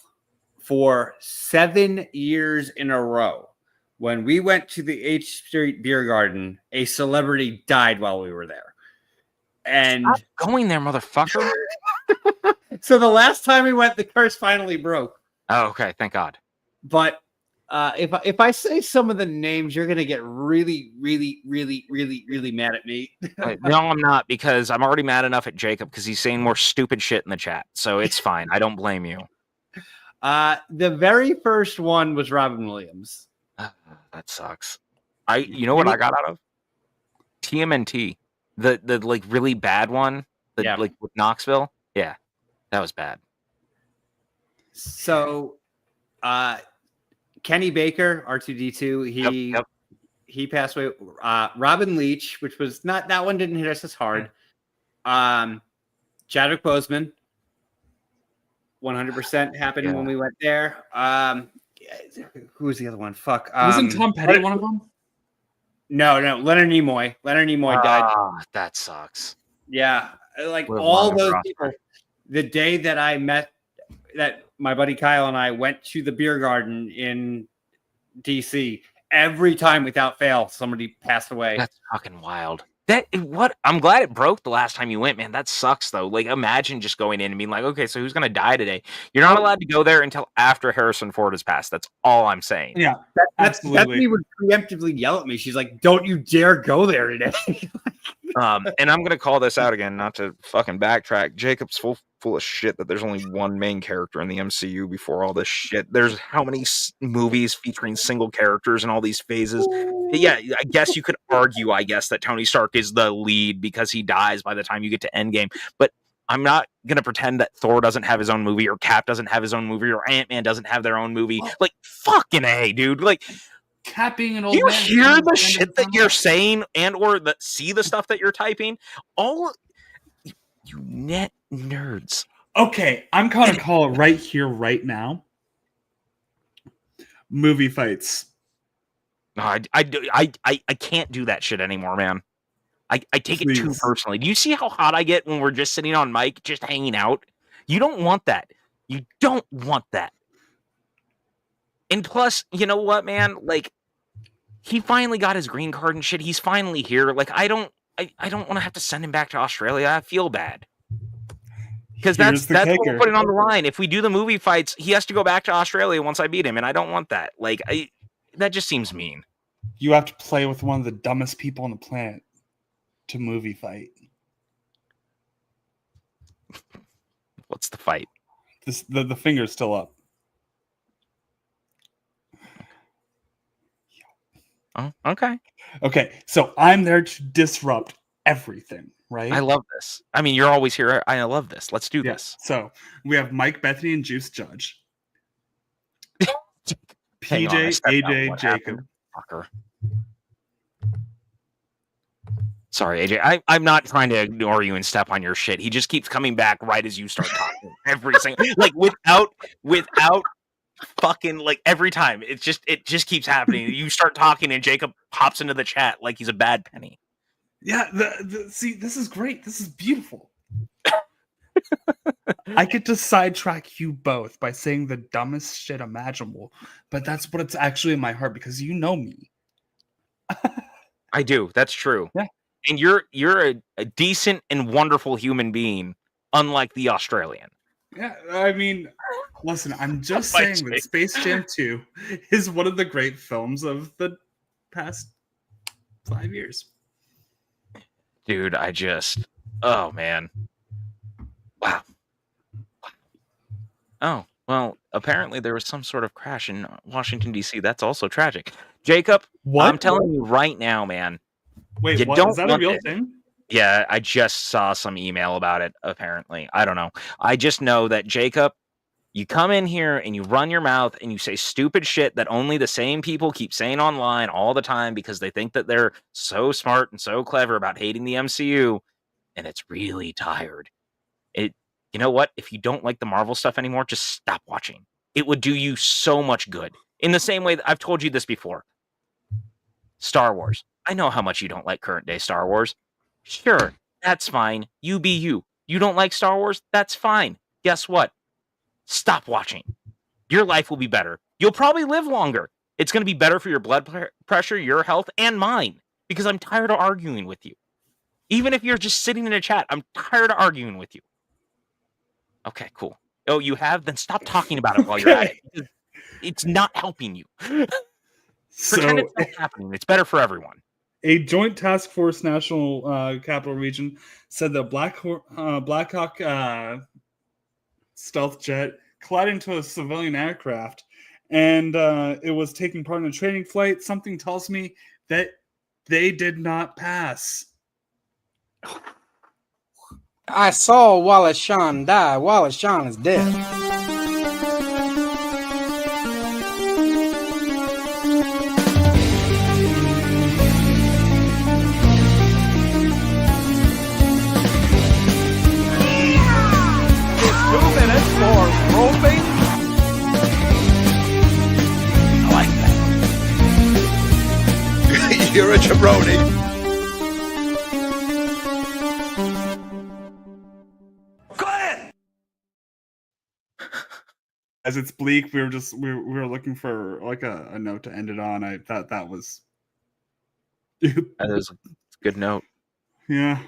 for 7 years in a row, when we went to the H Street Beer Garden, a celebrity died while we were there. And stop going there, motherfucker. So the last time we went, the curse finally broke. Oh, okay, thank God. But if I say some of the names, you're gonna get really, really, really, really, really mad at me. No, I'm not, because I'm already mad enough at Jacob because he's saying more stupid shit in the chat. So it's fine. I don't blame you. The very first one was Robin Williams. That sucks. You know what I got out of TMNT, the like really bad one, like with Knoxville. Yeah, that was bad. So, Kenny Baker, R2D2, he passed away. Robin Leach, which was not, that one didn't hit us as hard. Chadwick Boseman, 100% happened when we went there. Who was the other one? Fuck. Wasn't Tom Petty one of them? No. Leonard Nimoy. Leonard Nimoy died. That sucks. Yeah, like all those people. The day that I met, that my buddy Kyle and I went to the beer garden in DC, every time without fail, somebody passed away. That's fucking wild. I'm glad it broke the last time you went, man. That sucks though. Like, imagine just going in and being like, okay, so who's gonna die today? You're not allowed to go there until after Harrison Ford has passed. That's all I'm saying. Yeah, absolutely. Bethany would preemptively yell at me. She's like, "Don't you dare go there today." And I'm gonna call this out again, not to fucking backtrack. Jacob's full of shit that there's only one main character in the MCU before all this shit. There's how many movies featuring single characters in all these phases? Yeah, I guess you could argue, that Tony Stark is the lead because he dies by the time you get to Endgame. But I'm not gonna pretend that Thor doesn't have his own movie, or Cap doesn't have his own movie, or Ant-Man doesn't have their own movie. Like, fucking A, dude. Like, Cap being an old man. You hear the shit that you're saying, or see the stuff that you're typing? All you net nerds. Okay, I'm gonna call it right here, right now. Movie fights. No, I can't do that shit anymore, man. I take it too personally. Do you see how hot I get when we're just sitting on mic, just hanging out? You don't want that. You don't want that. And plus, you know what, man? Like, he finally got his green card and shit. He's finally here. Like, I don't want to have to send him back to Australia. I feel bad. Because that's what we're putting on the line. If we do the movie fights, he has to go back to Australia once I beat him, and I don't want that. Like, that just seems mean. You have to play with one of the dumbest people on the planet to movie fight. What's the fight? The finger's still up. Oh, okay. Okay, so I'm there to disrupt everything, right? I love this. I mean, you're always here. I love this. Let's do this. So we have Mike, Bethany, and Juice Judge. Hang on, I PJ, stepped out. AJ, What Jacob. happened? Fucker. Sorry, AJ. I'm not trying to ignore you and step on your shit. He just keeps coming back right as you start talking. Every single, like, without fucking, like, every time. It just keeps happening. You start talking and Jacob pops into the chat like he's a bad penny. Yeah, see, this is great. This is beautiful. I get to sidetrack you both by saying the dumbest shit imaginable, but that's what it's actually in my heart because you know me. I do. That's true. Yeah. And you're a decent and wonderful human being, unlike the Australian. Yeah, I mean, listen, I'm just My saying that Space Jam 2 is one of the great films of the past 5 years. Dude, oh man. Wow. Oh, well, apparently there was some sort of crash in Washington, D.C. That's also tragic. Jacob, What? I'm telling you right now, man. Wait, you what? don't Is that a want real it. thing? Yeah, I just saw some email about it, apparently. I don't know. I just know that, Jacob, you come in here and you run your mouth and you say stupid shit that only the same people keep saying online all the time because they think that they're so smart and so clever about hating the MCU, and it's really tired. You know what? If you don't like the Marvel stuff anymore, just stop watching. It would do you so much good. In the same way that I've told you this before. Star Wars. I know how much you don't like current day Star Wars. Sure, that's fine. You be you. You don't like Star Wars? That's fine. Guess what? Stop watching. Your life will be better. You'll probably live longer. It's going to be better for your blood pressure, your health, and mine. Because I'm tired of arguing with you. Even if you're just sitting in a chat, I'm tired of arguing with you. Okay, cool. Oh, you have? Then stop talking about it while you're at it. It's not helping you. Pretend it's not happening. It's better for everyone. A joint task force national capital region said that Black Hawk stealth jet collided into a civilian aircraft, and it was taking part in a training flight. Something tells me that they did not pass. I saw Wallace Shawn die. Wallace Shawn is dead. It's 2 minutes for roping. I like that. You're a jabroni. As it's bleak, we were looking for like a note to end it on. I thought that was That is a good note. yeah.